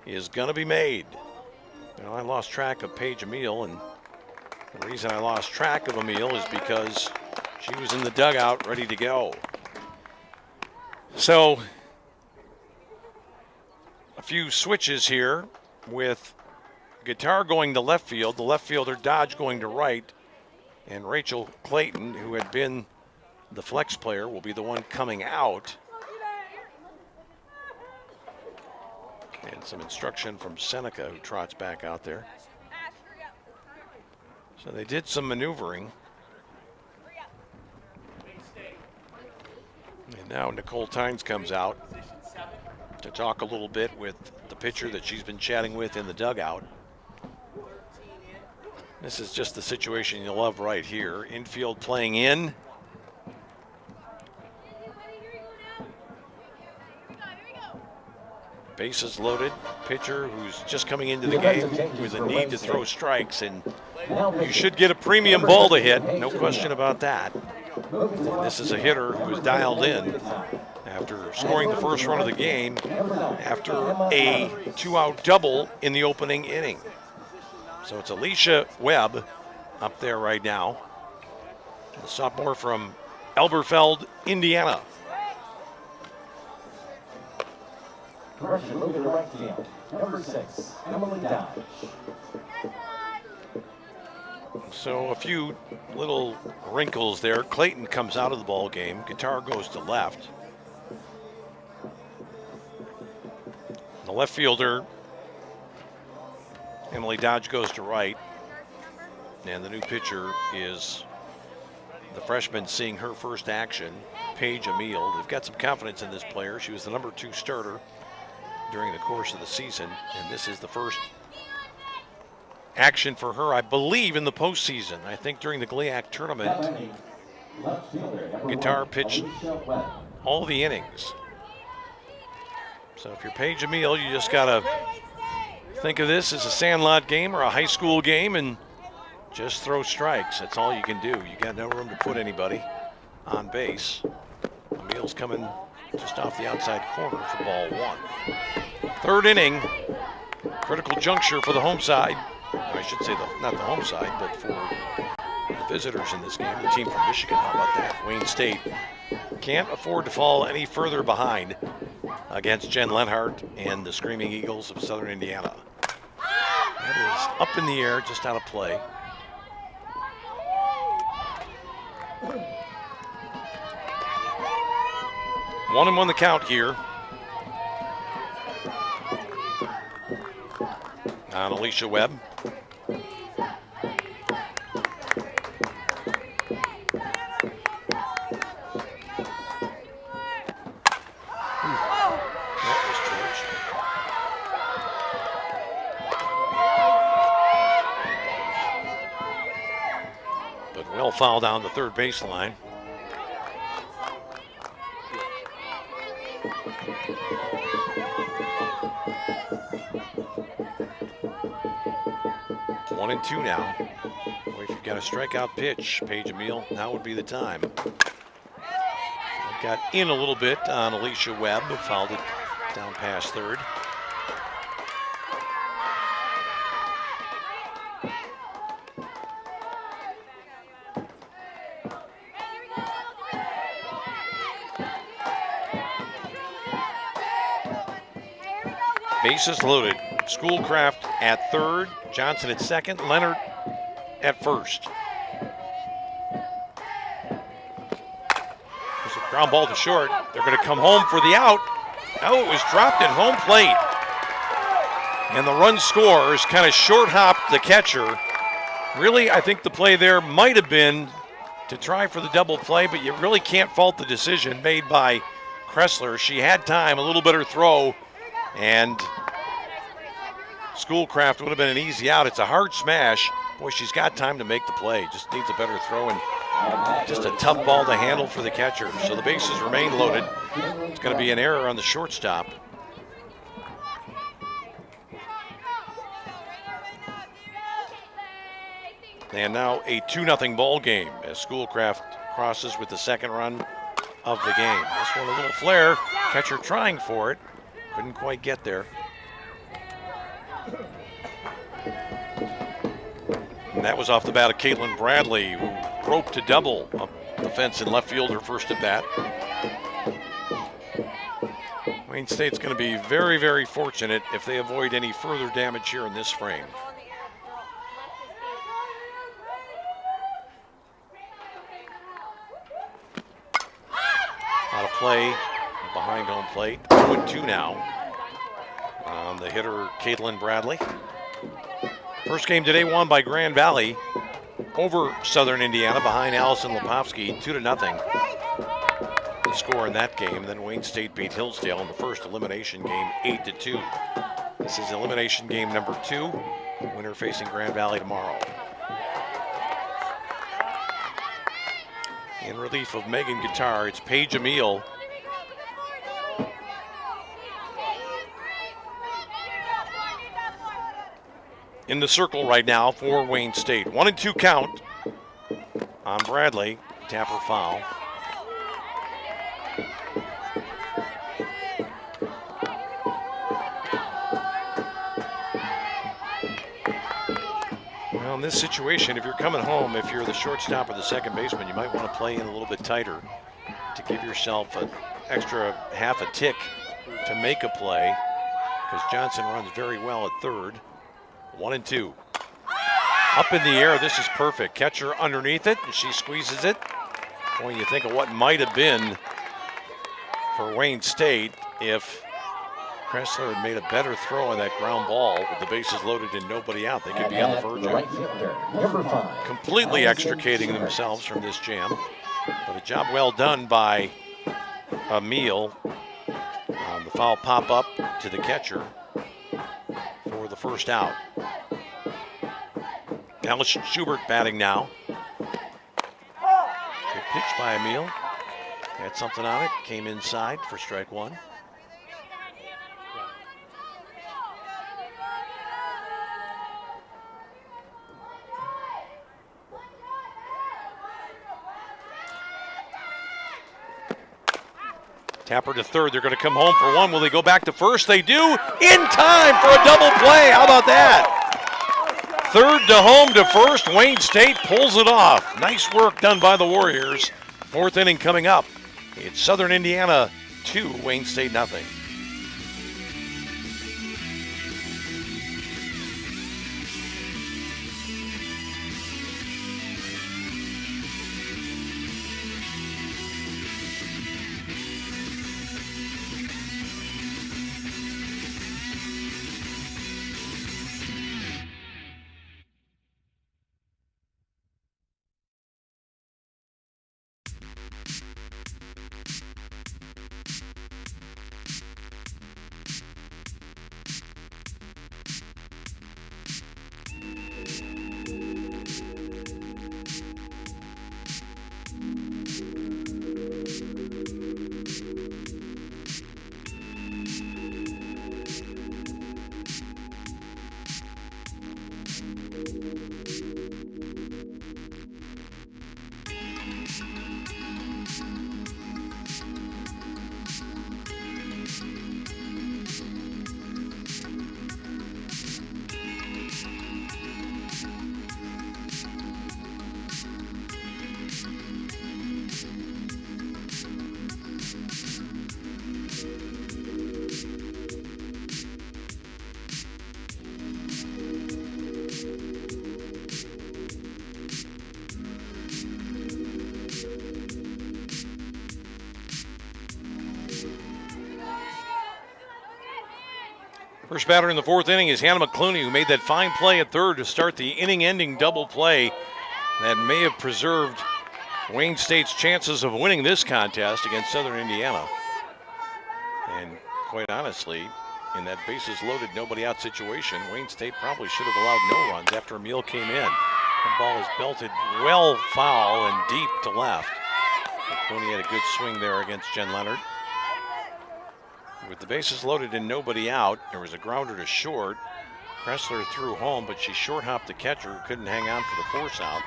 is going to be made. Now, I lost track of Paige Emile, and the reason I lost track of Emile is because she was in the dugout ready to go. So, a few switches here with Guitar going to left field, the left fielder Dodge going to right, and Rachel Clayton, who had been the flex player, will be the one coming out. And some instruction from Seneca, who trots back out there. So they did some maneuvering. And now Nicole Tynes comes out to talk a little bit with the pitcher that she's been chatting with in the dugout. This is just the situation you love right here. Infield playing in. Bases loaded. Pitcher who's just coming into the game with a need to throw strikes, and you should get a premium ball to hit, no question about that. And this is a hitter who is dialed in after scoring the first run of the game after a 2-out double in the opening inning. So it's Alicia Webb up there right now, the sophomore from Elberfeld, Indiana. Correction, moving to right field. Number 6, Emily Dodge. So a few little wrinkles there. Clayton comes out of the ball game. Guitar goes to left. The left fielder, Emily Dodge, goes to right. And the new pitcher is the freshman seeing her first action, Paige Emile. They've got some confidence in this player. She was the number 2 starter during the course of the season, and this is the first action for her, I believe, in the postseason. I think during the GLIAC tournament, Guitar pitched all the innings. So if you're Paige Emile, you just gotta think of this as a sandlot game or a high school game and just throw strikes. That's all you can do. You got no room to put anybody on base. Emile's coming just off the outside corner for ball 1. Third inning, critical juncture for the home side. I should say not the home side, but for the visitors in this game, the team from Michigan. How about that? Wayne State can't afford to fall any further behind against Jen Lenhart and the Screaming Eagles of Southern Indiana. That is up in the air, just out of play. One and one the count here on Alicia Webb. That was torched. But well foul down the third baseline. One and 2 now. Boy, if you've got a strikeout pitch, Paige Emile, now would be the time. Got in a little bit on Alicia Webb, fouled it down past third. Bases loaded. Schoolcraft at third, Johnson at second, Leonard at first. There's a ground ball to short. They're going to come home for the out. Oh, it was dropped at home plate. And the run scores kind of short hopped the catcher. Really, I think the play there might have been to try for the double play, but you really can't fault the decision made by Kressler. She had time, a little better throw, and Schoolcraft would have been an easy out. It's a hard smash. Boy, she's got time to make the play. Just needs a better throw and just a tough ball to handle for the catcher. So the bases remain loaded. It's going to be an error on the shortstop. And now a 2-0 ball game as Schoolcraft crosses with the second run of the game. This one a little flare. Catcher trying for it. Couldn't quite get there. And that was off the bat of Caitlin Bradley, who roped to double up the fence in left field her first at bat. Wayne State's going to be very, very fortunate if they avoid any further damage here in this frame. Out of play behind home plate. 0-2 now on the hitter Caitlin Bradley. First game today won by Grand Valley over Southern Indiana behind Allison Lepovsky 2-0. The score in that game. Then Wayne State beat Hillsdale in the first elimination game 8-2. This is elimination game number 2. Winner facing Grand Valley tomorrow. In relief of Megan Guitar, it's Paige Emile. In the circle right now for Wayne State. 1-2 count on Bradley. Tapper foul. Well, in this situation, if you're coming home, if you're the shortstop or the second baseman, you might want to play in a little bit tighter to give yourself an extra half a tick to make a play, because Johnson runs very well at third. 1-2. Up in the air, this is perfect. Catcher underneath it, and she squeezes it. Boy, you think of what might have been for Wayne State if Kressler had made a better throw on that ground ball with the bases loaded and nobody out. They could be on the verge of completely extricating themselves from this jam. But a job well done by Emile. The foul pop up to the catcher for the first out. Alice Schubert batting now. Good pitch by Emile. Had something on it, came inside for strike one. Tapper to third. They're going to come home for one. Will they go back to first? They do. In time for a double play. How about that? Third to home to first. Wayne State pulls it off. Nice work done by the Warriors. Fourth inning coming up. It's Southern Indiana 2, Wayne State nothing. First batter in the fourth inning is Hannah McClooney, who made that fine play at third to start the inning-ending double play that may have preserved Wayne State's chances of winning this contest against Southern Indiana. And quite honestly, in that bases loaded, nobody out situation, Wayne State probably should have allowed no runs after Emil came in. The ball is belted well foul and deep to left. McClooney had a good swing there against Jen Leonard. With the bases loaded and nobody out, there was a grounder to short. Kressler threw home, but she short hopped the catcher who couldn't hang on for the force out.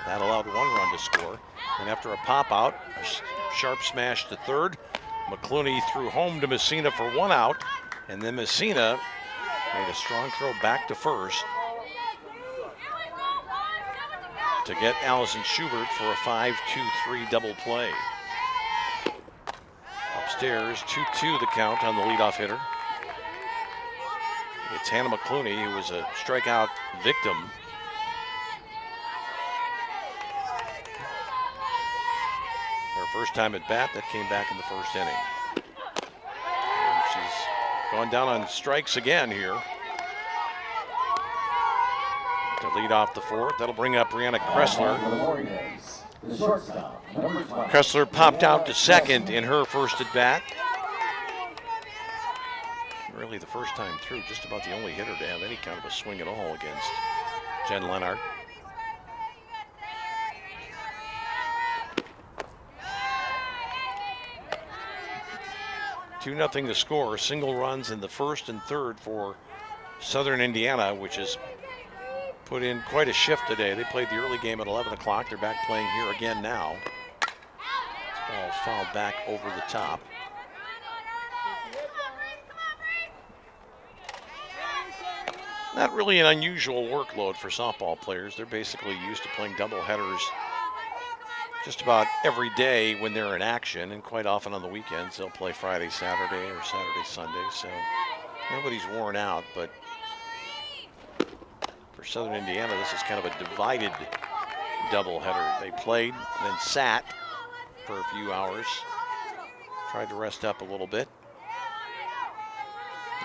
That allowed one run to score. And after a pop out, a sharp smash to third, McClooney threw home to Messina for one out, and then Messina made a strong throw back to first to get Allison Schubert for a 5-2-3 double play. Upstairs, 2-2 the count on the leadoff hitter. It's Hannah McClooney, who was a strikeout victim. Her first time at bat, that came back in the first inning. And she's gone down on strikes again here to lead off the fourth. That'll bring up Brianna Kressler. Kressler popped out to second in her first at bat. Really the first time through, just about the only hitter to have any kind of a swing at all against Jen Leonard. Two nothing to score. Single runs in the first and third for Southern Indiana, which has put in quite a shift today. They played the early game at 11 o'clock. They're back playing here again now. This ball is fouled back over the top. Not really an unusual workload for softball players. They're basically used to playing double headers just about every day when they're in action, and quite often on the weekends they'll play Friday, Saturday, or Saturday, Sunday. So nobody's worn out, but for Southern Indiana, this is kind of a divided doubleheader. They played, then sat for a few hours, tried to rest up a little bit,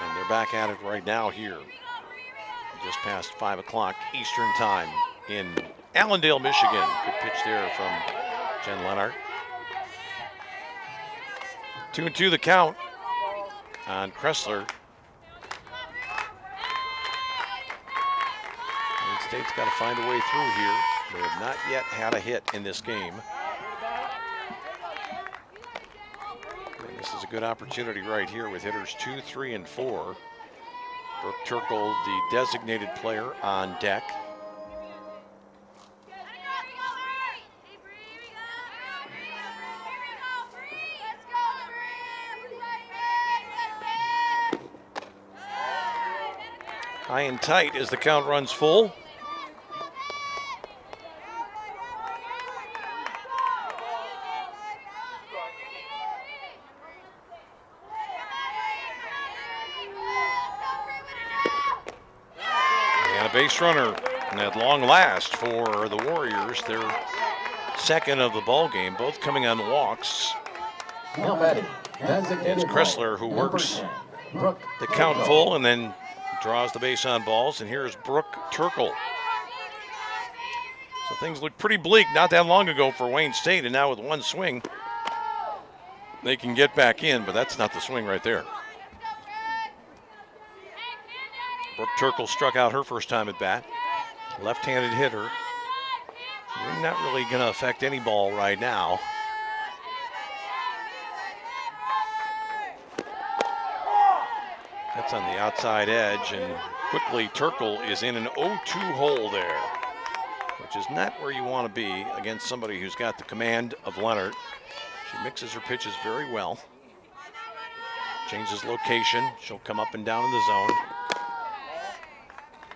and they're back at it right now here, just past 5 o'clock Eastern time in Allendale, Michigan. Good pitch there from Jen Leonard. 2-2 the count on Kressler. State's got to find a way through here. They have not yet had a hit in this game. And this is a good opportunity right here with hitters 2, 3, and 4. Brooke Turkle, the designated player, on deck. High and tight as the count runs full. Base runner, and at long last for the Warriors, their second of the ball game, both coming on walks. It's Kressler who works the count full and then draws the base on balls, and here's Brooke Turkle. So things look pretty bleak not that long ago for Wayne State, and now with one swing, they can get back in, but that's not the swing right there. Brooke Turkle struck out her first time at bat. Left-handed hitter. Not really going to affect any ball right now. That's on the outside edge, and quickly Turkle is in an 0-2 hole there, which is not where you want to be against somebody who's got the command of Leonard. She mixes her pitches very well. Changes location. She'll come up and down in the zone.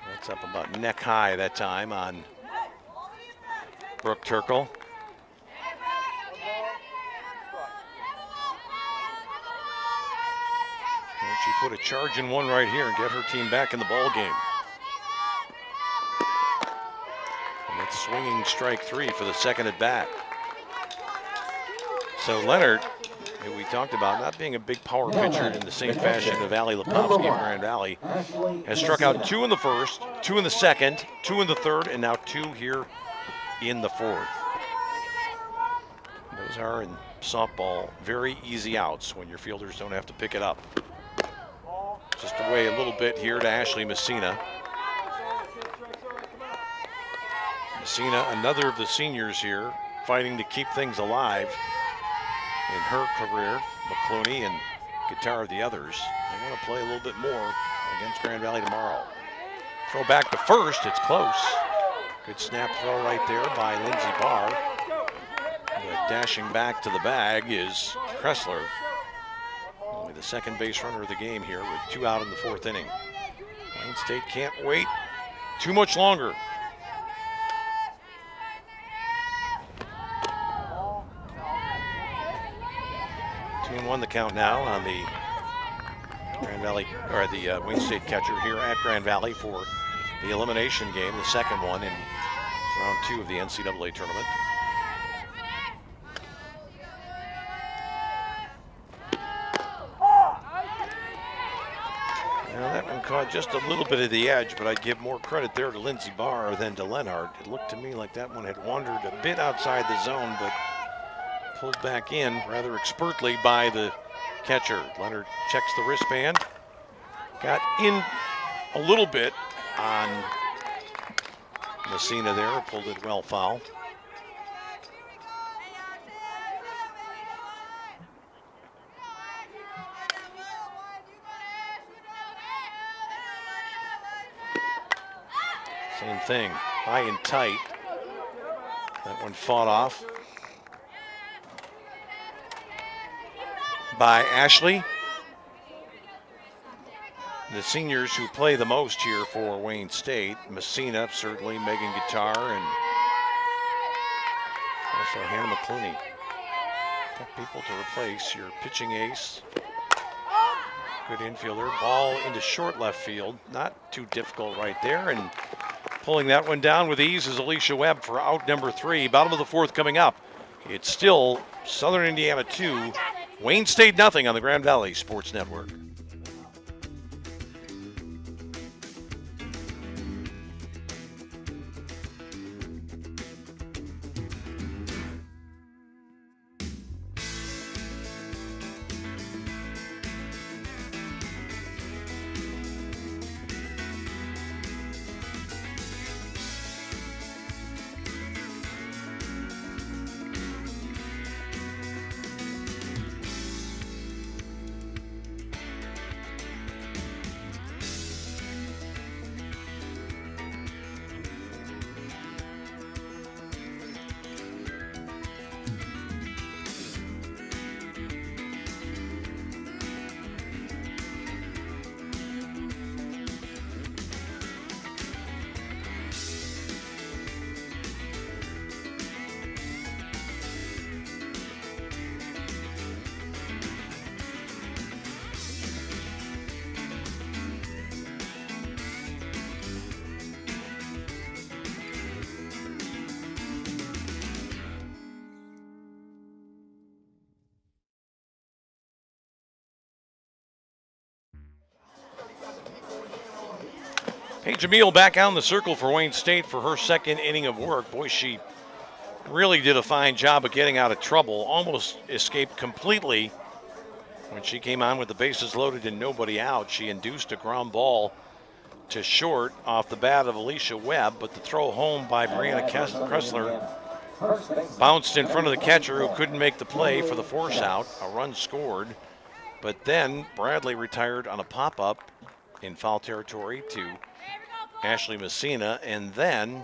That's up about neck high that time on Brooke Turkle. Can she put a charge in one right here and get her team back in the ball game? And it's swinging strike three for the second at bat. So Leonard who we talked about not being a big power pitcher in the same fashion of Ali Lepovsky of Grand Valley, has struck out 2 in the first, 2 in the second, 2 in the third, and now 2 here in the fourth. Those are in softball very easy outs when your fielders don't have to pick it up. Just away a little bit here to Ashley Messina. Messina, another of the seniors here, fighting to keep things alive in her career. McClooney and Guitar the others. They want to play a little bit more against Grand Valley tomorrow. Throw back to first, it's close. Good snap throw right there by Lindsey Barr. But dashing back to the bag is Kressler. Only the second base runner of the game here with 2 out in the fourth inning. Wayne State can't wait too much longer. 2-1 the count now on the Grand Valley, or the Wayne State catcher here at Grand Valley for the elimination game, the second one in round 2 of the NCAA tournament. Now that one caught just a little bit of the edge, but I'd give more credit there to Lindsey Barr than to Lenhart. It looked to me like that one had wandered a bit outside the zone, but pulled back in rather expertly by the catcher. Leonard checks the wristband. Got in a little bit on Messina there, pulled it well foul. Same thing, high and tight. That one fought off by Ashley. The seniors who play the most here for Wayne State, Messina, certainly, Megan Guitar, and also Hannah McClooney. Tough people to replace. Your pitching ace, good infielder, ball into short left field. Not too difficult right there, and pulling that one down with ease is Alicia Webb for out number 3. Bottom of the fourth coming up. It's still Southern Indiana 2, Wayne State nothing on the Grand Valley Sports Network. Hey, Jamil back out in the circle for Wayne State for her second inning of work. Boy, she really did a fine job of getting out of trouble. Almost escaped completely when she came on with the bases loaded and nobody out. She induced a ground ball to short off the bat of Alicia Webb, but the throw home by Brianna Kressler bounced in front of the catcher, who couldn't make the play for the force out. A run scored, but then Bradley retired on a pop-up in foul territory to Ashley Messina, and then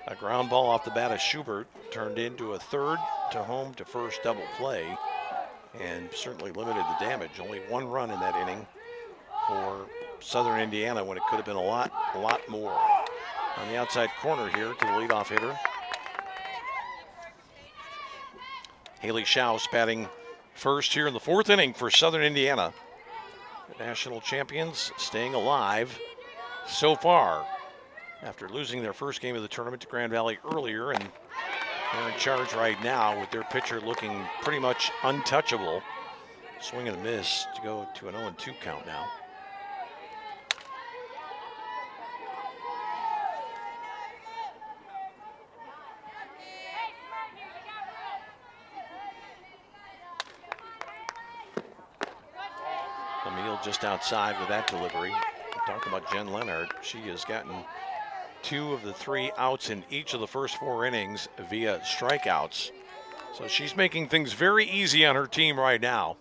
a ground ball off the bat of Schubert turned into a third to home to first double play, and certainly limited the damage. Only 1 run in that inning for Southern Indiana when it could have been a lot more. On the outside corner here to the leadoff hitter, Haley Schaus batting first here in the 4th inning for Southern Indiana. The national champions staying alive so far after losing their first game of the tournament to Grand Valley earlier, and they're in charge right now with their pitcher looking pretty much untouchable. Swing and a miss to go to an 0-2 count now. Emil just outside with that delivery. Talk about Jen Leonard. She has gotten 2 of the 3 outs in each of the first 4 innings via strikeouts. So she's making things very easy on her team right now.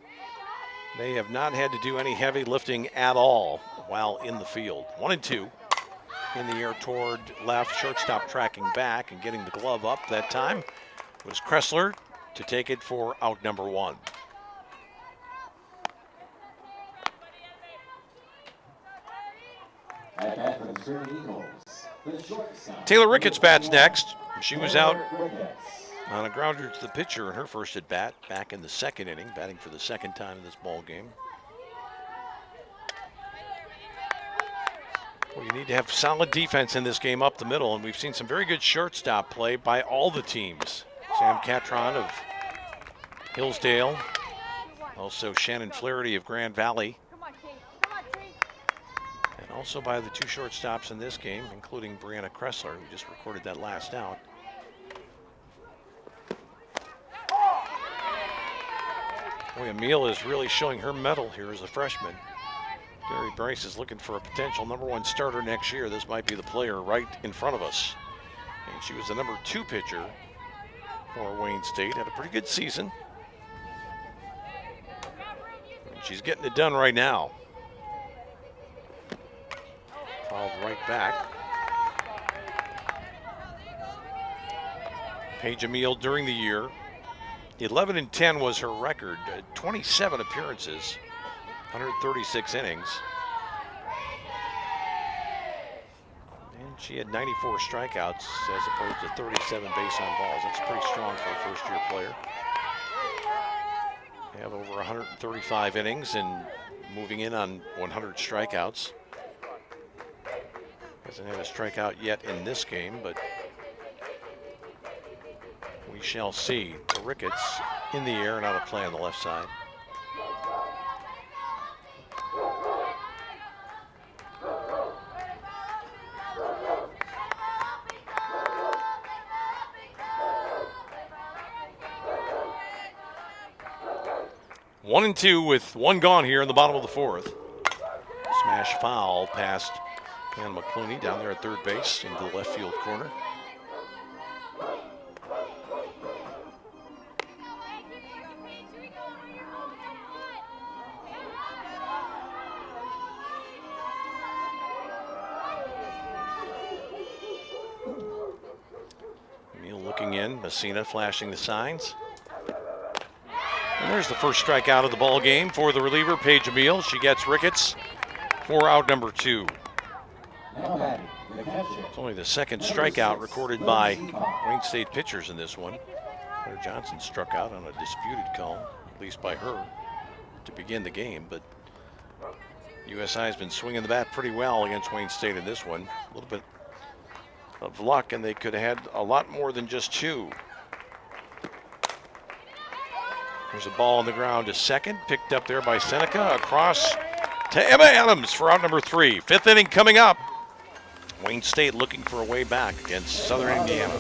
They have not had to do any heavy lifting at all while in the field. 1-2 in the air toward left. Shortstop tracking back and getting the glove up that time was Kressler to take it for out number 1. Taylor Ricketts bats next. She was out on a grounder to the pitcher in her first at bat back in the 2nd inning, batting for the 2nd time in this ball game. Well, you need to have solid defense in this game up the middle, and we've seen some very good shortstop play by all the teams. Sam Catron of Hillsdale, also Shannon Flaherty of Grand Valley, and also by the 2 shortstops in this game, including Brianna Kressler, who just recorded that last out. Boy, Emil is really showing her mettle here as a freshman. Gary Bryce is looking for a potential number 1 starter next year. This might be the player right in front of us. And she was the number 2 pitcher for Wayne State. Had a pretty good season. And she's getting it done right now. Fouled right back. Paige Emil during the year, 11-10 was her record. 27 appearances, 136 innings. And she had 94 strikeouts as opposed to 37 base on balls. That's pretty strong for a first-year player. They have over 135 innings and moving in on 100 strikeouts. Hasn't had a strikeout yet in this game, but we shall see. The Ricketts in the air and out of play on the left side. One and 2 with 1 gone here in the bottom of the 4th. Smash foul past Hannah McClooney down there at third base into the left field corner. Emil looking in, Messina flashing the signs. And there's the first strikeout of the ball game for the reliever, Paige Emil. She gets Ricketts for out number 2. It's only the 2nd strikeout recorded by Wayne State pitchers in this one. Claire Johnson struck out on a disputed call, at least by her, to begin the game. But USI has been swinging the bat pretty well against Wayne State in this one. A little bit of luck, and they could have had a lot more than just 2. There's a ball on the ground to 2nd, picked up there by Seneca, across to Emma Adams for out number 3. 5th inning coming up. Wayne State looking for a way back against Southern Indiana.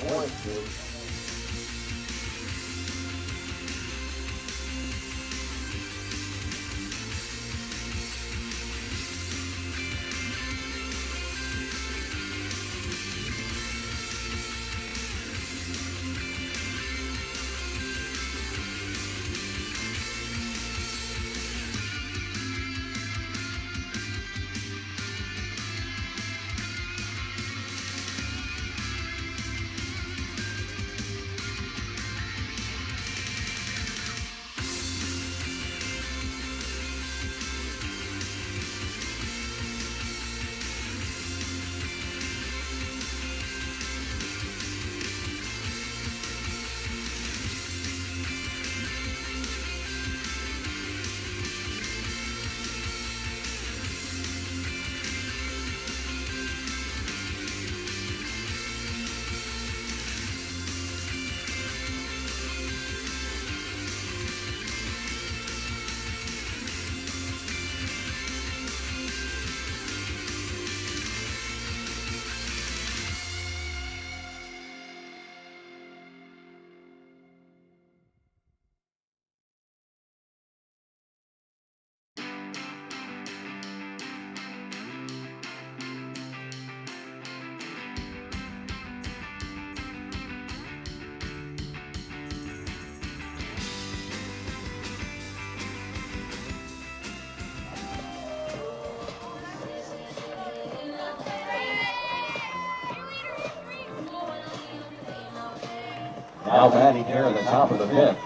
Now batting here at the top of the fifth.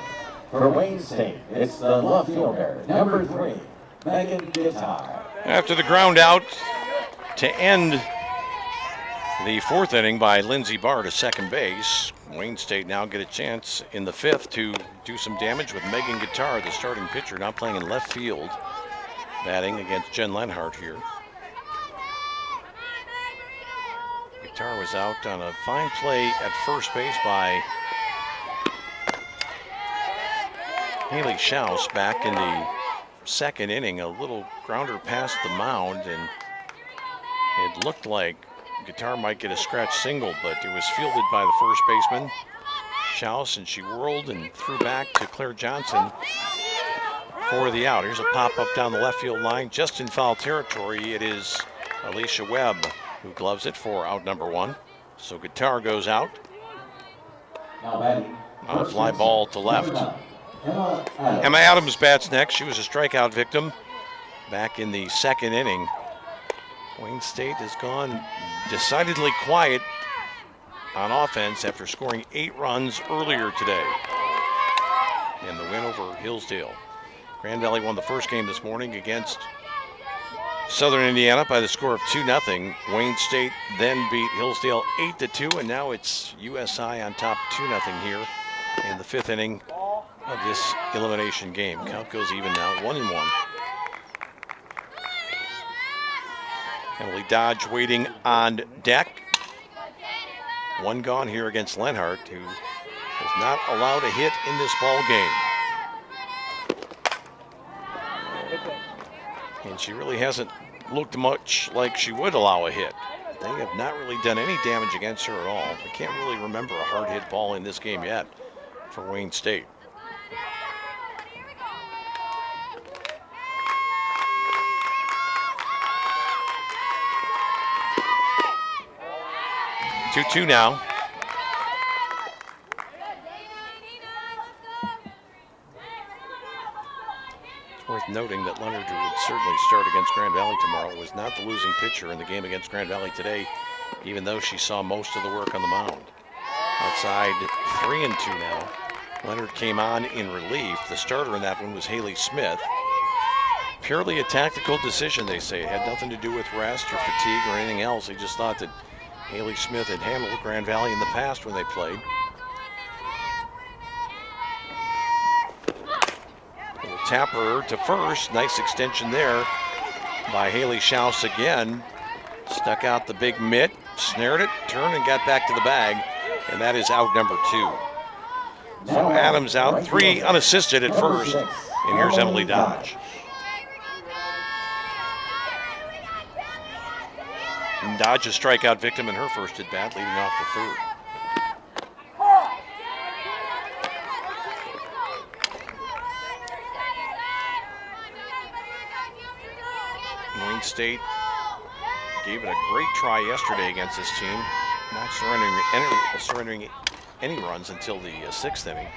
For Wayne State, it's the left fielder, number 3, Megan Guitar. After the ground out to end the fourth inning by Lindsey Barr to second base, Wayne State now get a chance in the fifth to do some damage with Megan Guitar, the starting pitcher, now playing in left field, batting against Jen Lenhart here. Guitar was out on a fine play at first base by Haley Schaus back in the second inning. A little grounder past the mound, and it looked like Guitar might get a scratch single, but it was fielded by the first baseman, Schaus, and she whirled and threw back to Claire Johnson for the out. Here's a pop-up down the left field line, just in foul territory. It is Alicia Webb who gloves it for out number 1. So Guitar goes out on a fly ball to left. Emma Adams bats next. She was a strikeout victim back in the second inning. Wayne State has gone decidedly quiet on offense after scoring 8 runs earlier today in the win over Hillsdale. Grand Valley won the first game this morning against Southern Indiana by the score of 2-0. Wayne State then beat Hillsdale 8-2, and now it's USI on top 2-0 here in the fifth inning of this elimination game. Count goes even now, 1-1. Emily Dodge waiting on deck. 1 gone here against Lenhart, who has not allowed a hit in this ball game. And she really hasn't looked much like she would allow a hit. They have not really done any damage against her at all. I can't really remember a hard hit ball in this game yet for Wayne State. Two now. It's worth noting that Leonard, who would certainly start against Grand Valley tomorrow, was not the losing pitcher in the game against Grand Valley today, even though she saw most of the work on the mound. Outside 3-2 now. Leonard came on in relief. The starter in that one was Haley Smith. Purely a tactical decision, they say. It had nothing to do with rest or fatigue or anything else. They just thought that Haley Smith had handled Grand Valley in the past when they played. Little tapper to first. Nice extension there by Haley Schaus again. Stuck out the big mitt, snared it, turned and got back to the bag. And that is out number 2. So Adams out, 3 unassisted at first. And here's Emily Dodge. And Dodge a strikeout victim in her first at bat, leading off the third. Wayne State gave it a great try yesterday against this team, not surrendering any runs until the 6th inning.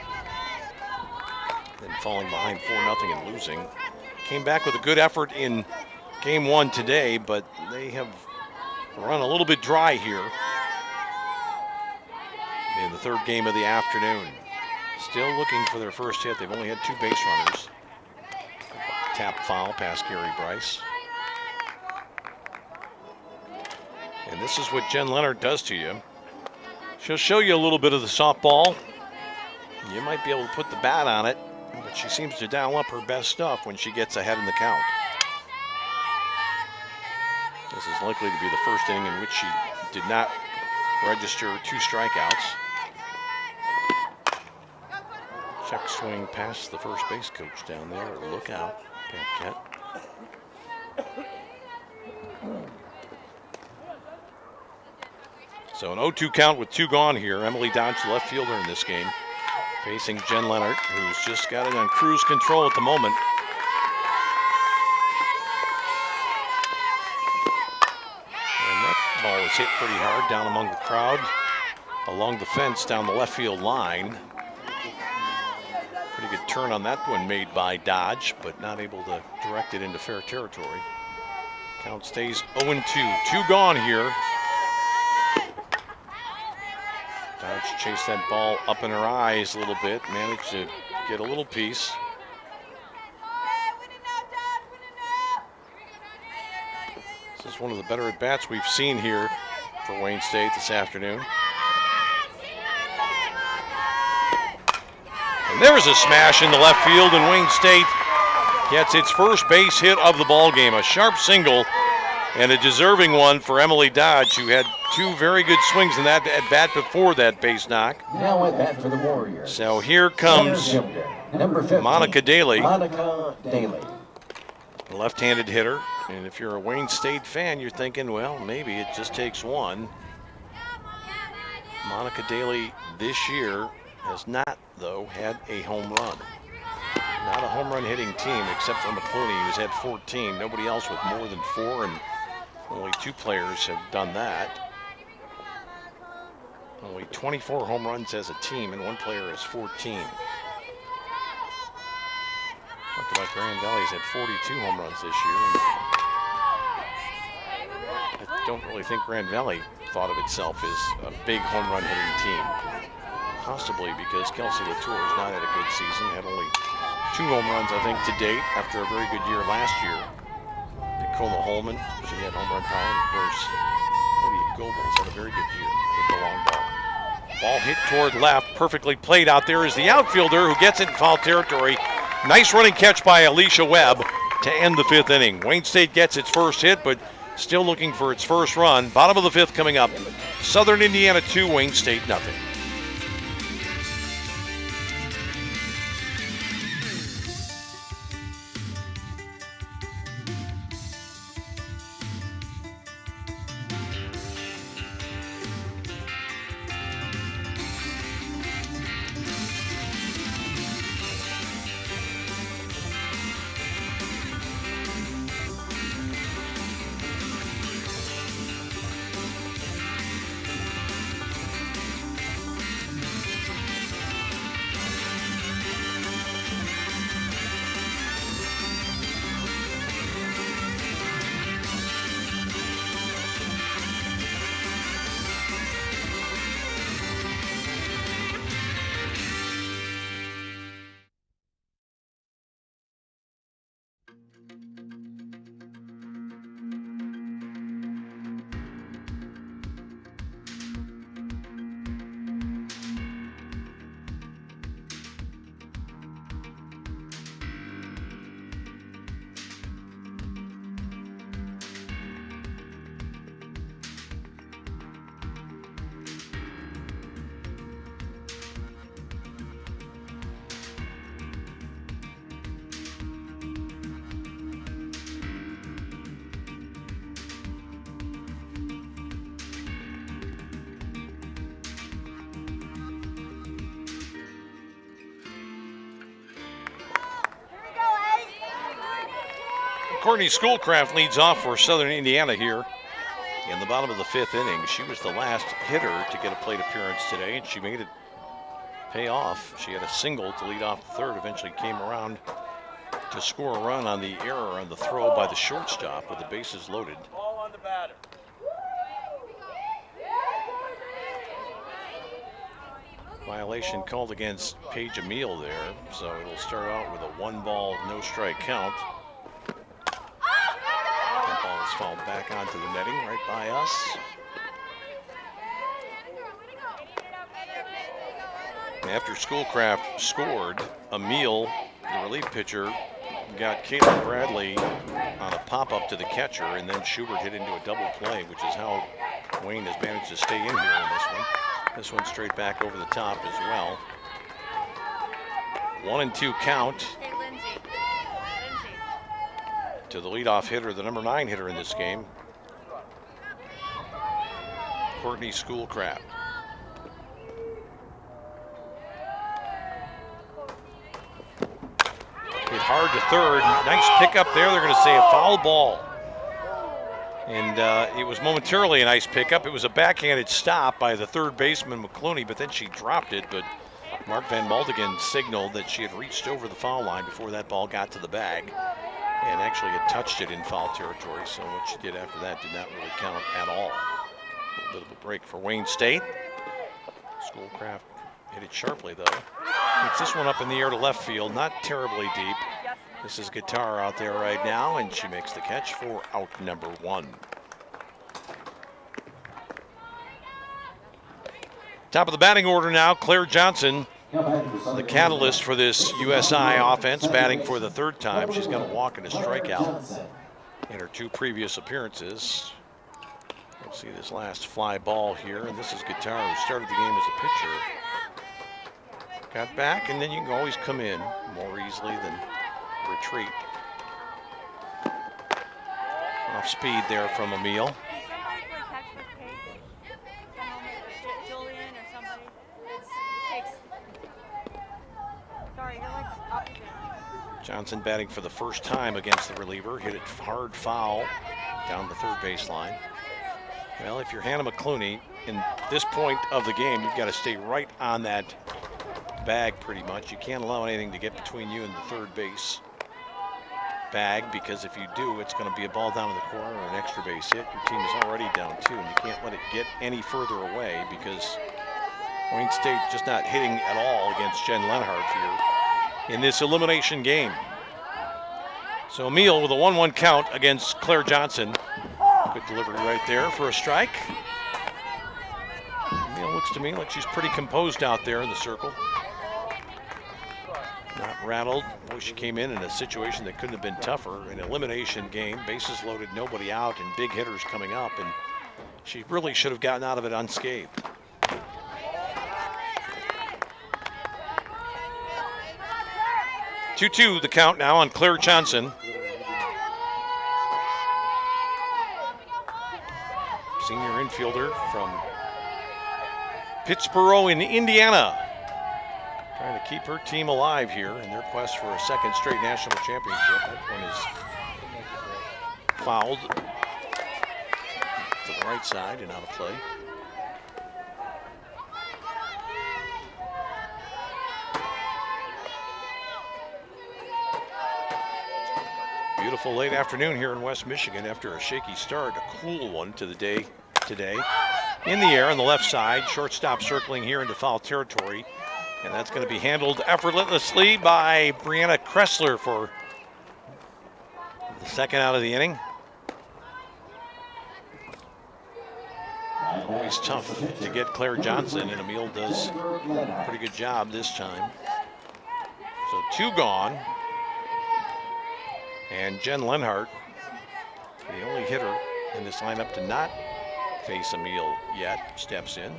Then falling behind 4-0 and losing. Came back with a good effort in game 1 today, but they have run a little bit dry here in the third game of the afternoon. Still looking for their first hit. They've only had 2 base runners. Tap foul past Gary Bryce. And this is what Jen Leonard does to you. She'll show you a little bit of the softball. You might be able to put the bat on it, but she seems to dial up her best stuff when she gets ahead in the count. This is likely to be the first inning in which she did not register 2 strikeouts. Check swing past the first base coach down there. Look out, Pat Kett. So an 0-2 count with 2 gone here. Emily Dodge, the left fielder in this game, facing Jen Leonard, who's just got it on cruise control at the moment. Ball was hit pretty hard down among the crowd, along the fence down the left field line. Pretty good turn on that one made by Dodge, but not able to direct it into fair territory. Count stays 0-2. 2 gone here. Dodge Arch chased that ball up in her eyes a little bit, managed to get a little piece. This is one of the better at-bats we've seen here for Wayne State this afternoon. And there's a smash in the left field, and Wayne State gets its first base hit of the ball game. A sharp single and a deserving one for Emily Dodge, who had two very good swings in that at-bat before that base knock. Now at bat for the Warriors. So here comes number 15, Monica Daly. Monica Daly. A left-handed hitter. And if you're a Wayne State fan, you're thinking, well, maybe it just takes one. Monica Daly this year has not, though, had a home run. Not a home run hitting team except for McClooney, who's had 14. Nobody else with more than 4, and only 2 players have done that. Only 24 home runs as a team, and 1 player has 14. Talked about Grand Valley's had 42 home runs this year. I don't really think Grand Valley thought of itself as a big home run hitting team. Possibly because Kelsey Latour has not had a good season, had only 2 home runs, I think, to date after a very good year last year. Nicola Holman, she had home run power, and of course, Lydia Goebbels had a very good year with the long ball. Ball hit toward left, perfectly played out there is the outfielder who gets it in foul territory. Nice running catch by Alicia Webb to end the 5th inning. Wayne State gets its first hit, but still looking for its first run. Bottom of the 5th coming up. Southern Indiana 2, Wayne State nothing. Courtney Schoolcraft leads off for Southern Indiana here in the bottom of the 5th inning. She was the last hitter to get a plate appearance today, and she made it pay off. She had a single to lead off the 3rd, eventually came around to score a run on the error on the throw by the shortstop with the bases loaded. Ball on the batter. Violation called against Paige Emile there, so it'll start out with a 1-ball, no-strike count. That ball is fouled back onto the netting right by us. After Schoolcraft scored, Emile, the relief pitcher, got Caitlin Bradley on a pop-up to the catcher, and then Schubert hit into a double play, which is how Wayne has managed to stay in here in this one. This one straight back over the top as well. 1-2 count to the leadoff hitter, the number 9 hitter in this game, Courtney Schoolcraft. Hit hard to third. Nice pickup there. They're going to say a foul ball. And it was momentarily a nice pickup. It was a backhanded stop by the third baseman, McClooney, but then she dropped it. But Mark Van Maltigan signaled that she had reached over the foul line before that ball got to the bag and actually had touched it in foul territory. So what she did after that did not really count at all. A little bit of a break for Wayne State. Schoolcraft hit it sharply, though. Gets this one up in the air to left field, not terribly deep. This is Guitar out there right now, and she makes the catch for out number 1. Top of the batting order now, Claire Johnson, the catalyst for this USI offense, batting for the 3rd time. She's got a walk and a strikeout in her 2 previous appearances. We'll see this last fly ball here, and this is Guitar, who started the game as a pitcher. Got back, and then you can always come in more easily than retreat. Off speed there from Emil. Johnson batting for the first time against the reliever. Hit it hard foul down the 3rd baseline. Well, if you're Hannah McClooney, in this point of the game, you've got to stay right on that bag pretty much. You can't allow anything to get between you and the 3rd base bag, because if you do, it's going to be a ball down in the corner or an extra base hit. Your team is already down 2, and you can't let it get any further away, because Wayne State just not hitting at all against Jen Lenhart here in this elimination game. So Emil with a 1-1 count against Claire Johnson. Good delivery right there for a strike. Emil looks to me like she's pretty composed out there in the circle. Not rattled. Boy, she came in a situation that couldn't have been tougher. An elimination game, bases loaded, nobody out, and big hitters coming up, and she really should have gotten out of it unscathed. Two-two the count now on Claire Johnson. Senior infielder from Pittsburgh in Indiana. Trying to keep her team alive here in their quest for a 2nd straight national championship. That one is fouled to the right side and out of play. Beautiful late afternoon here in West Michigan after a shaky start. A cool one to the day today. In the air on the left side, shortstop circling here into foul territory. And that's going to be handled effortlessly by Brianna Kressler for the 2nd out of the inning. Always tough to get Claire Johnson, and Emil does a pretty good job this time. So 2 gone. And Jen Lenhart, the only hitter in this lineup to not face Emil yet, steps in.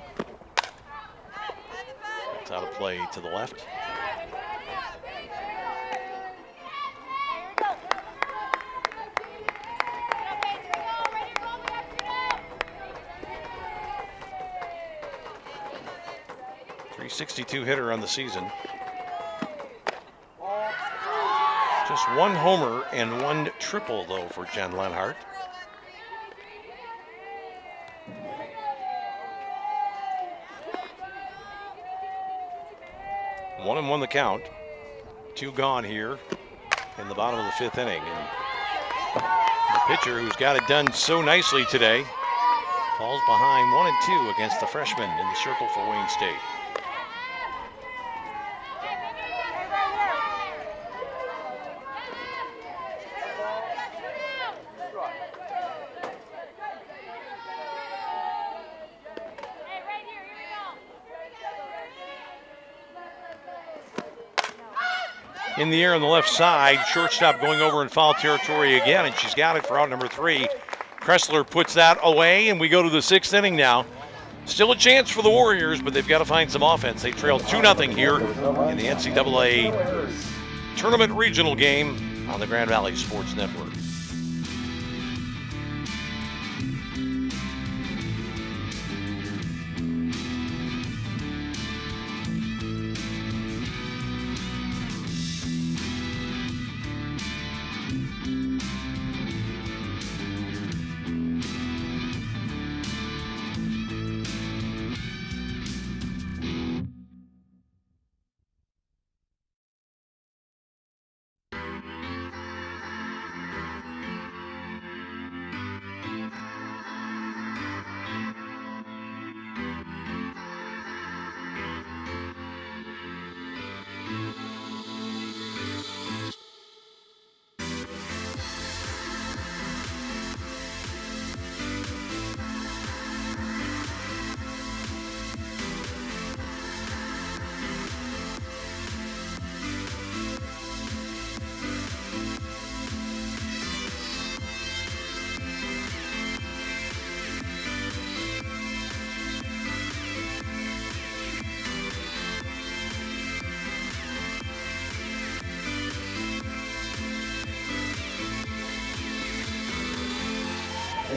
It's out of play to the left. .362 hitter on the season. Just 1 homer and 1 triple, though, for Jen Lenhart. One and 1 the count. 2 gone here in the bottom of the 5th inning. And the pitcher, who's got it done so nicely today, falls behind 1 and 2 against the freshman in the circle for Wayne State. In the air on the left side, shortstop going over in foul territory again, and she's got it for out number 3. Kressler puts that away, and we go to the 6th inning now. Still a chance for the Warriors, but they've got to find some offense. They trail 2-0 here in the NCAA Tournament Regional game on the Grand Valley Sports Network.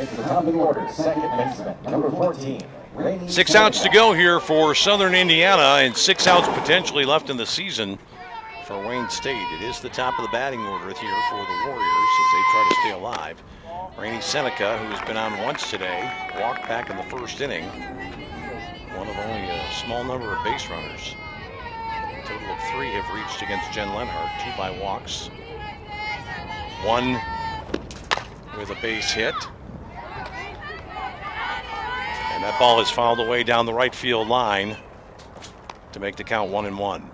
At the top of the order, second baseman, number 14. 6 outs to go here for Southern Indiana, and 6 outs potentially left in the season for Wayne State. It is the top of the batting order here for the Warriors as they try to stay alive. Rainey Seneca, who has been on once today, walked back in the first inning. One of only a small number of base runners. A total of 3 have reached against Jen Lenhart, 2 by walks. 1 with a base hit. And that ball is fouled away down the right field line to make the count 1-1.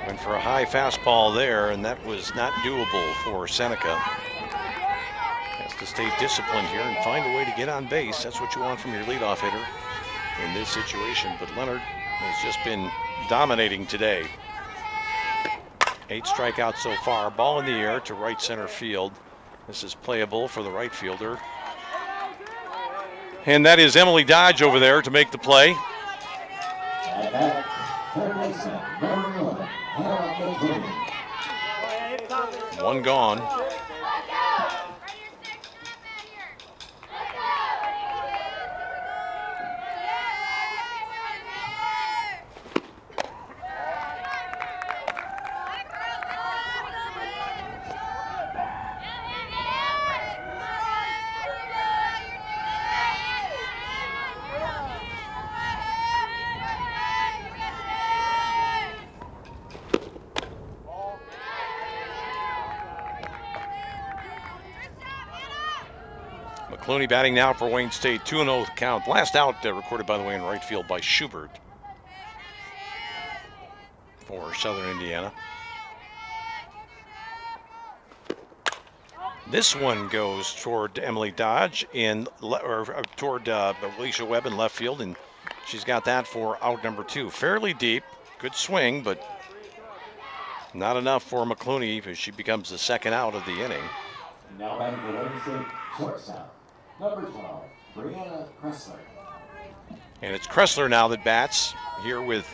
Went for a high fastball there, and that was not doable for Seneca. Has to stay disciplined here and find a way to get on base. That's what you want from your leadoff hitter in this situation, but Leonard has just been dominating today. 8 strikeouts so far. Ball in the air to right center field. This is playable for the right fielder. And that is Emily Dodge over there to make the play. At bat, third baseman, number 11, Hannah McClain. 1 gone. Clooney batting now for Wayne State, 2-0 count. Last out recorded, by the way, in right field by Schubert for Southern Indiana. This one goes toward Emily Dodge toward Alicia Webb in left field, and she's got that for out number 2. Fairly deep, good swing, but not enough for McClooney as she becomes the second out of the inning. Now batting for Wayne State, shortstop, number 12, Brianna Kressler. And it's Kressler now that bats here with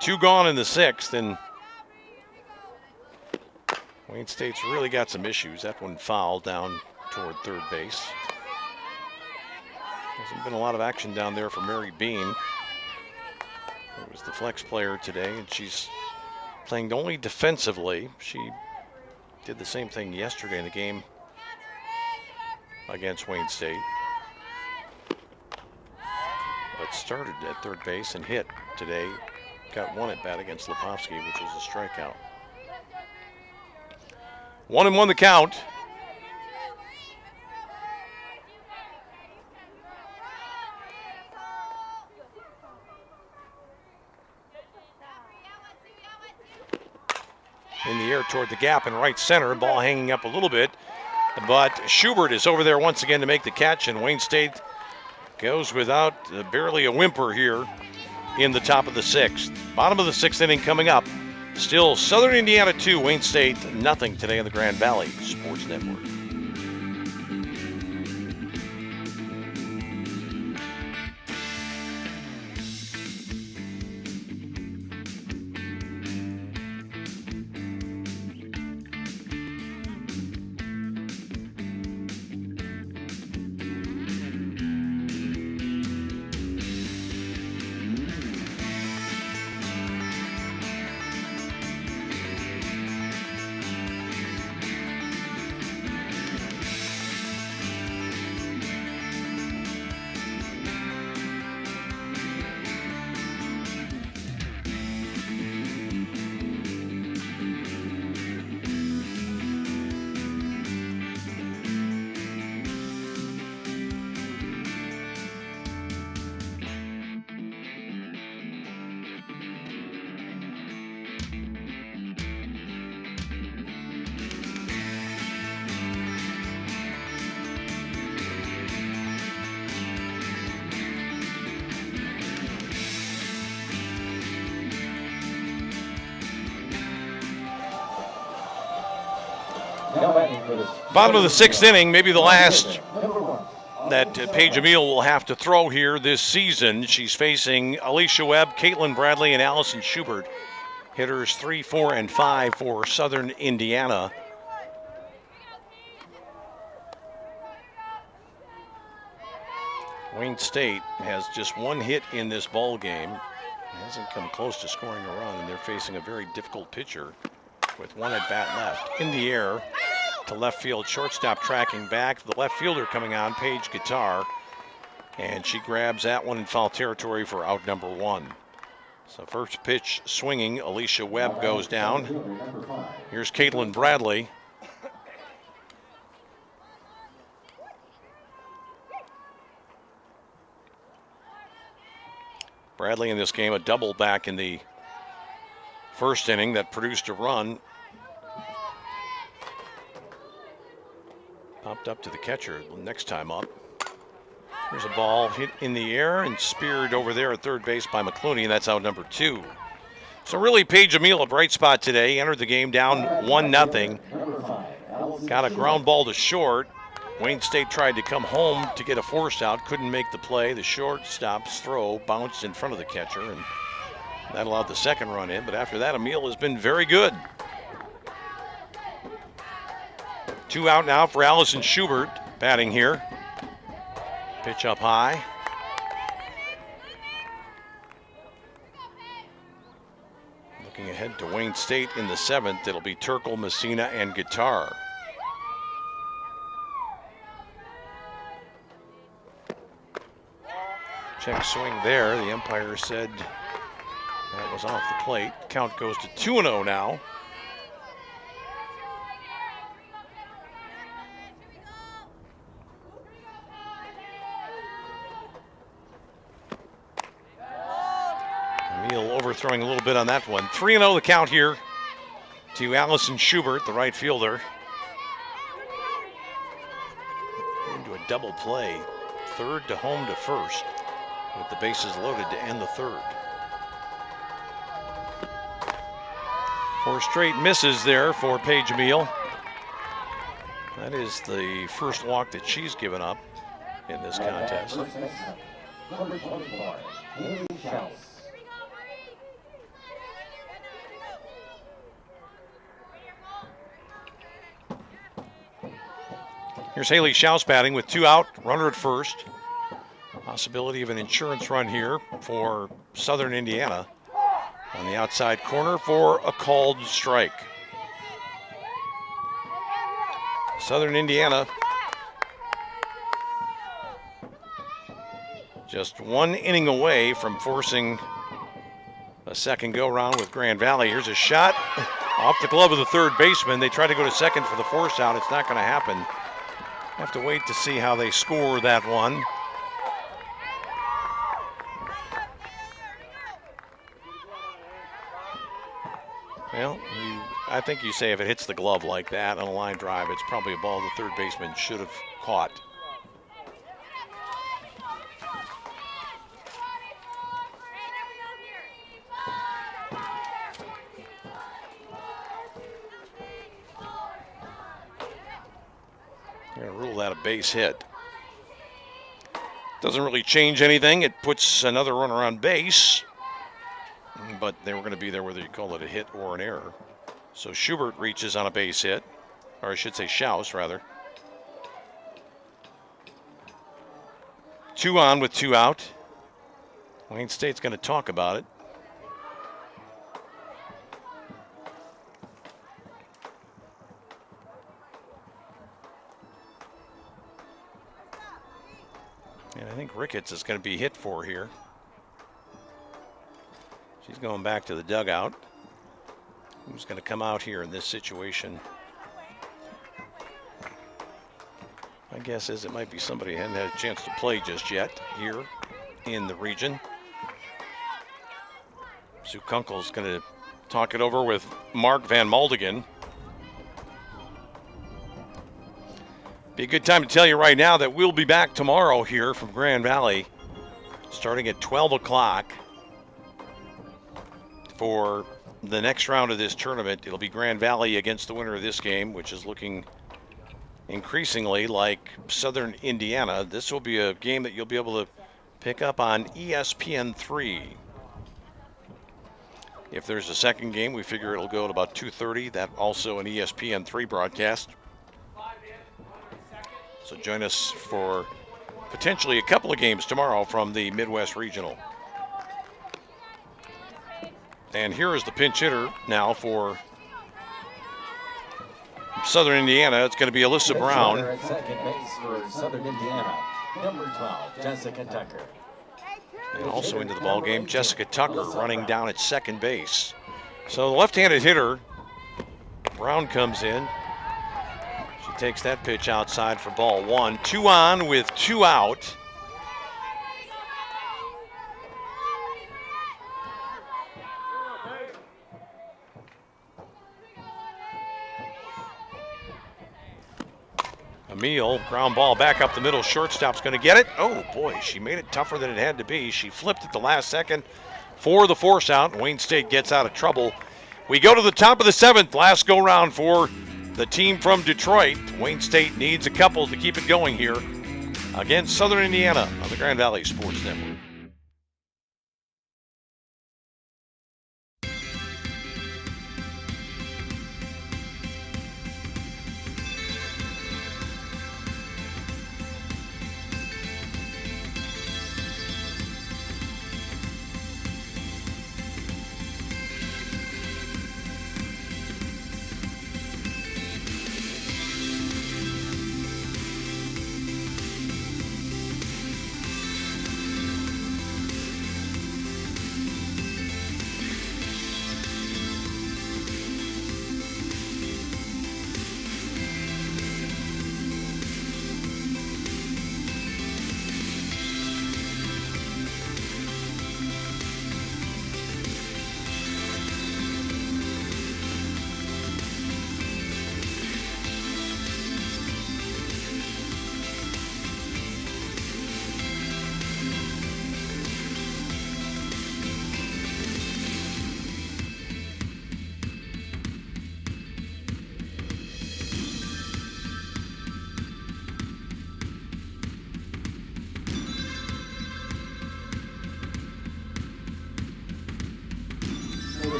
2 gone in the 6th, and Wayne State's really got some issues. That one fouled down toward third base. Hasn't been a lot of action down there for Mary Bean. It was the flex player today, and she's playing only defensively. She did the same thing yesterday in the game against Wayne State, but started at third base and hit today. Got 1 at bat against Lepovsky, which was a strikeout. 1-1 the count. In the air toward the gap in right center, ball hanging up a little bit, but Schubert is over there once again to make the catch, and Wayne State goes without barely a whimper here in the top of the 6th. Bottom of the 6th inning coming up. Still Southern Indiana 2, Wayne State nothing today in the Grand Valley Sports Network. Bottom of the sixth inning, maybe the last that Paige Emile will have to throw here this season. She's facing Alicia Webb, Caitlin Bradley, and Allison Schubert. Hitters 3, 4, and 5 for Southern Indiana. Wayne State has just one hit in this ball game. Hasn't come close to scoring a run, and they're facing a very difficult pitcher with one at bat left. In the air to left field, shortstop tracking back. The left fielder coming on, Paige Guitar, and she grabs that one in foul territory for out number 1. So first pitch swinging, Alicia Webb goes down. Here's Caitlin Bradley. Bradley in this game, a double back in the first inning that produced a run. Popped up to the catcher next time up. There's a ball hit in the air and speared over there at third base by McClooney, and that's out number 2. So really, Paige Emile, a bright spot today. Entered the game down 1-0. Got a ground ball to short. Wayne State tried to come home to get a force out, couldn't make the play. The shortstop's throw bounced in front of the catcher, and that allowed the second run in. But after that, Emile has been very good. 2 out now for Allison Schubert, batting here. Pitch up high. Looking ahead to Wayne State in the 7th, it'll be Turkle, Messina, and Guitar. Check swing there. The umpire said that was off the plate. Count goes to 2-0 now. Emile overthrowing a little bit on that one. 3-0 the count here to Allison Schubert, the right fielder. Into a double play. Third to home to first, with the bases loaded to end the third. 4 straight misses there for Paige Emile. That is the first walk that she's given up in this contest. Number 24, Haley Schaus. Here's Haley Schaus batting with 2 out, runner at first. Possibility of an insurance run here for Southern Indiana on the outside corner for a called strike. Southern Indiana just 1 inning away from forcing a second go-round with Grand Valley. Here's a shot off the glove of the third baseman. They try to go to second for the force out. It's not going to happen. Have to wait to see how they score that one. Well, I think you say if it hits the glove like that on a line drive, it's probably a ball the third baseman should have caught. You're going to rule that a base hit. Doesn't really change anything. It puts another runner on base, but they were going to be there whether you call it a hit or an error. So Schubert reaches on a base hit, or I should say Schaus, rather. 2 on with 2 out. Wayne State's going to talk about it. And I think Ricketts is going to be hit for here. She's going back to the dugout. Who's going to come out here in this situation? My guess is it might be somebody who hadn't had a chance to play just yet here in the region. Sue Kunkel's going to talk it over with Mark Van Maldigan. Be a good time to tell you right now that we'll be back tomorrow here from Grand Valley starting at 12 o'clock. for the next round of this tournament. It'll be Grand Valley against the winner of this game, which is looking increasingly like Southern Indiana. This will be a game that you'll be able to pick up on ESPN3. If there's a second game, we figure it'll go at about 2:30. That also an ESPN3 broadcast. So join us for potentially a couple of games tomorrow from the Midwest Regional. And here is the pinch hitter now for Southern Indiana. It's going to be Alyssa Brown. At second base for Southern Indiana, number 12, Jessica Tucker. And also into the ball game, Jessica Tucker running down at second base. So the left-handed hitter, Brown, comes in. She takes that pitch outside for ball one. 2 on with 2 out. Emil, ground ball back up the middle. Shortstop's going to get it. Oh, boy, she made it tougher than it had to be. She flipped at the last second for the force out, and Wayne State gets out of trouble. We go to the top of the 7th, last go-round for the team from Detroit. Wayne State needs a couple to keep it going here against Southern Indiana on the Grand Valley Sports Network.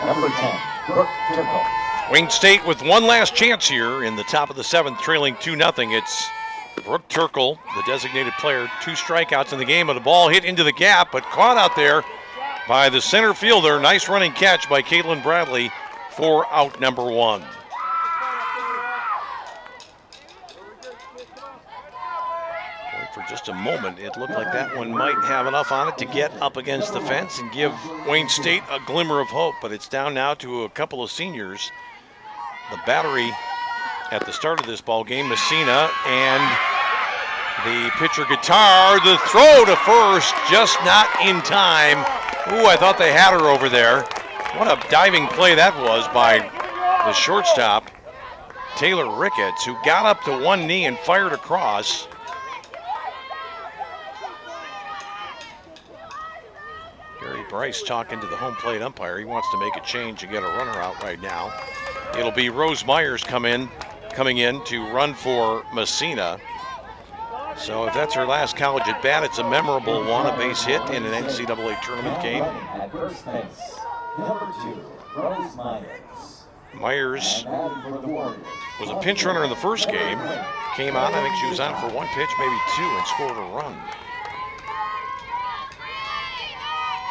Number 10, Brooke Turkle. Wayne State with one last chance here in the top of the 7th, trailing 2-0. It's Brooke Turkle, the designated player. 2 strikeouts in the game, and the ball hit into the gap, but caught out there by the center fielder. Nice running catch by Caitlin Bradley for out number 1. For just a moment, it looked like that one might have enough on it to get up against the fence and give Wayne State a glimmer of hope, but it's down now to a couple of seniors. The battery at the start of this ball game, Messina and the pitcher Guitar. The throw to first, just not in time. Ooh, I thought they had her over there. What a diving play that was by the shortstop, Taylor Ricketts, who got up to one knee and fired across. Gary Bryce talking to the home plate umpire. He wants to make a change and get a runner out right now. It'll be Rose Myers coming in to run for Messina. So if that's her last college at bat, it's a memorable one, a base hit in an NCAA tournament game. At first base, number 2, Rose Myers. Myers was a pinch runner in the first game. Came on, I think she was on for 1 pitch, maybe 2, and scored a run.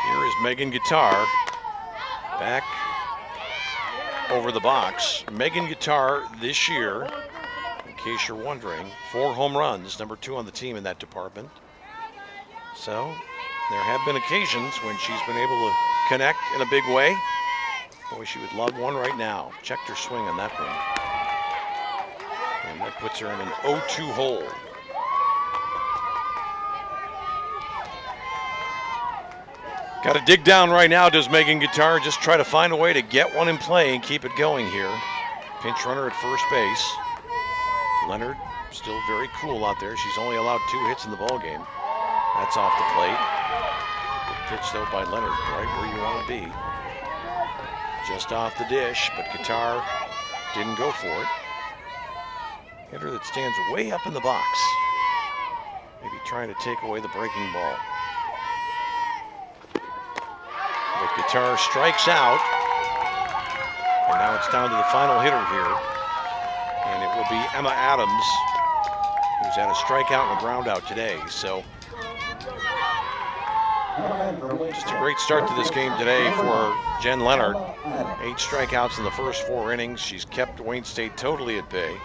Here is Megan Guitar back over the box. Megan Guitar this year, in case you're wondering, 4 home runs, number 2 on the team in that department. So there have been occasions when she's been able to connect in a big way. Boy, she would love one right now. Checked her swing on that one. And that puts her in an 0-2 hole. Got to dig down right now, does Megan Guitar. Just try to find a way to get one in play and keep it going here. Pinch runner at first base. Leonard still very cool out there. She's only allowed 2 hits in the ball game. That's off the plate. Good pitch though by Leonard, right where you want to be. Just off the dish, but Qatar didn't go for it. Hitter that stands way up in the box. Maybe trying to take away the breaking ball. But Qatar strikes out. And now it's down to the final hitter here. And it will be Emma Adams, who's had a strikeout and a ground out today. So just a great start to this game today for Jen Leonard. 8 strikeouts in the first 4 innings. She's kept Wayne State totally at bay,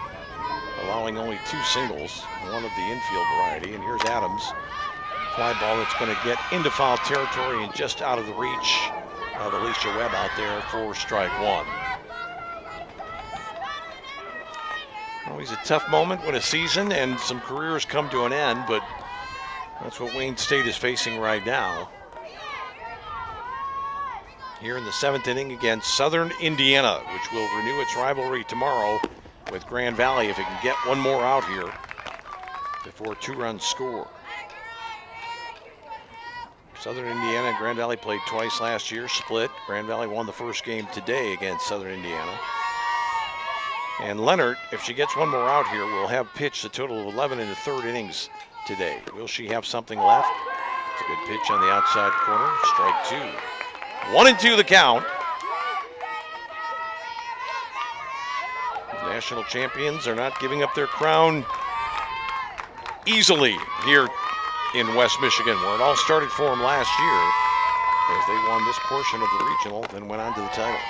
allowing only 2 singles, one of the infield variety. And here's Adams. Fly ball that's going to get into foul territory and just out of the reach of Alicia Webb out there for strike 1. Always a tough moment when a season and some careers come to an end, but that's what Wayne State is facing right now. Here in the 7th inning against Southern Indiana, which will renew its rivalry tomorrow with Grand Valley if it can get one more out here before 2 runs score. Southern Indiana and Grand Valley played twice last year, split. Grand Valley won the first game today against Southern Indiana. And Leonard, if she gets one more out here, will have pitched a total of 11 in the 3rd innings today. Will she have something left? It's a good pitch on the outside corner. Strike 2. 1-2 the count. The national champions are not giving up their crown easily here in West Michigan, where it all started for them last year as they won this portion of the regional, then went on to the title.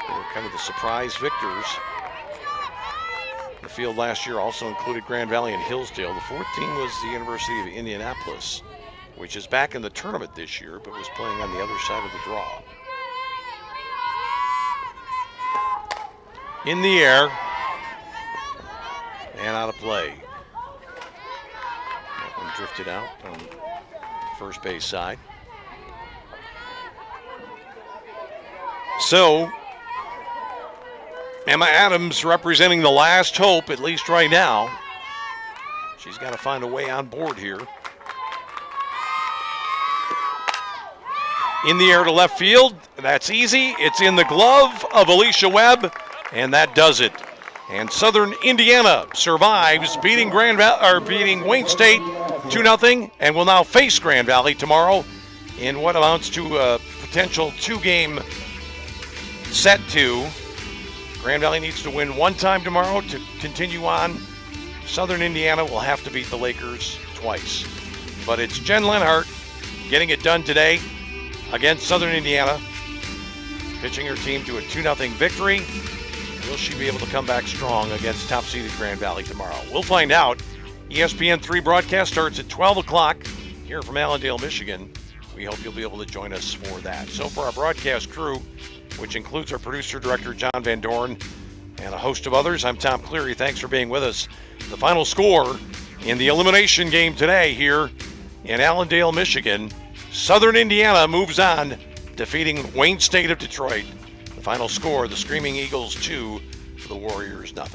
They were kind of the surprise victors. The field last year also included Grand Valley and Hillsdale. The 4th team was the University of Indianapolis, which is back in the tournament this year, but was playing on the other side of the draw. In the air, and out of play. That one drifted out on the first base side. So, Emma Adams representing the last hope, at least right now. She's got to find a way on board here. In the air to left field, that's easy. It's in the glove of Alicia Webb, and that does it. And Southern Indiana survives, beating Wayne State 2-0, and will now face Grand Valley tomorrow in what amounts to a potential 2-game set 2. Grand Valley needs to win 1 time tomorrow to continue on. Southern Indiana will have to beat the Lakers twice. But it's Jen Lenhart getting it done today against Southern Indiana, pitching her team to a 2-0 victory. Will she be able to come back strong against top-seeded Grand Valley tomorrow? We'll find out. ESPN 3 broadcast starts at 12 o'clock here from Allendale, Michigan. We hope you'll be able to join us for that. So for our broadcast crew, which includes our producer-director, John Van Dorn, and a host of others, I'm Tom Cleary. Thanks for being with us. The final score in the elimination game today here in Allendale, Michigan, Southern Indiana moves on, defeating Wayne State of Detroit. The final score, the Screaming Eagles 2, the Warriors 0.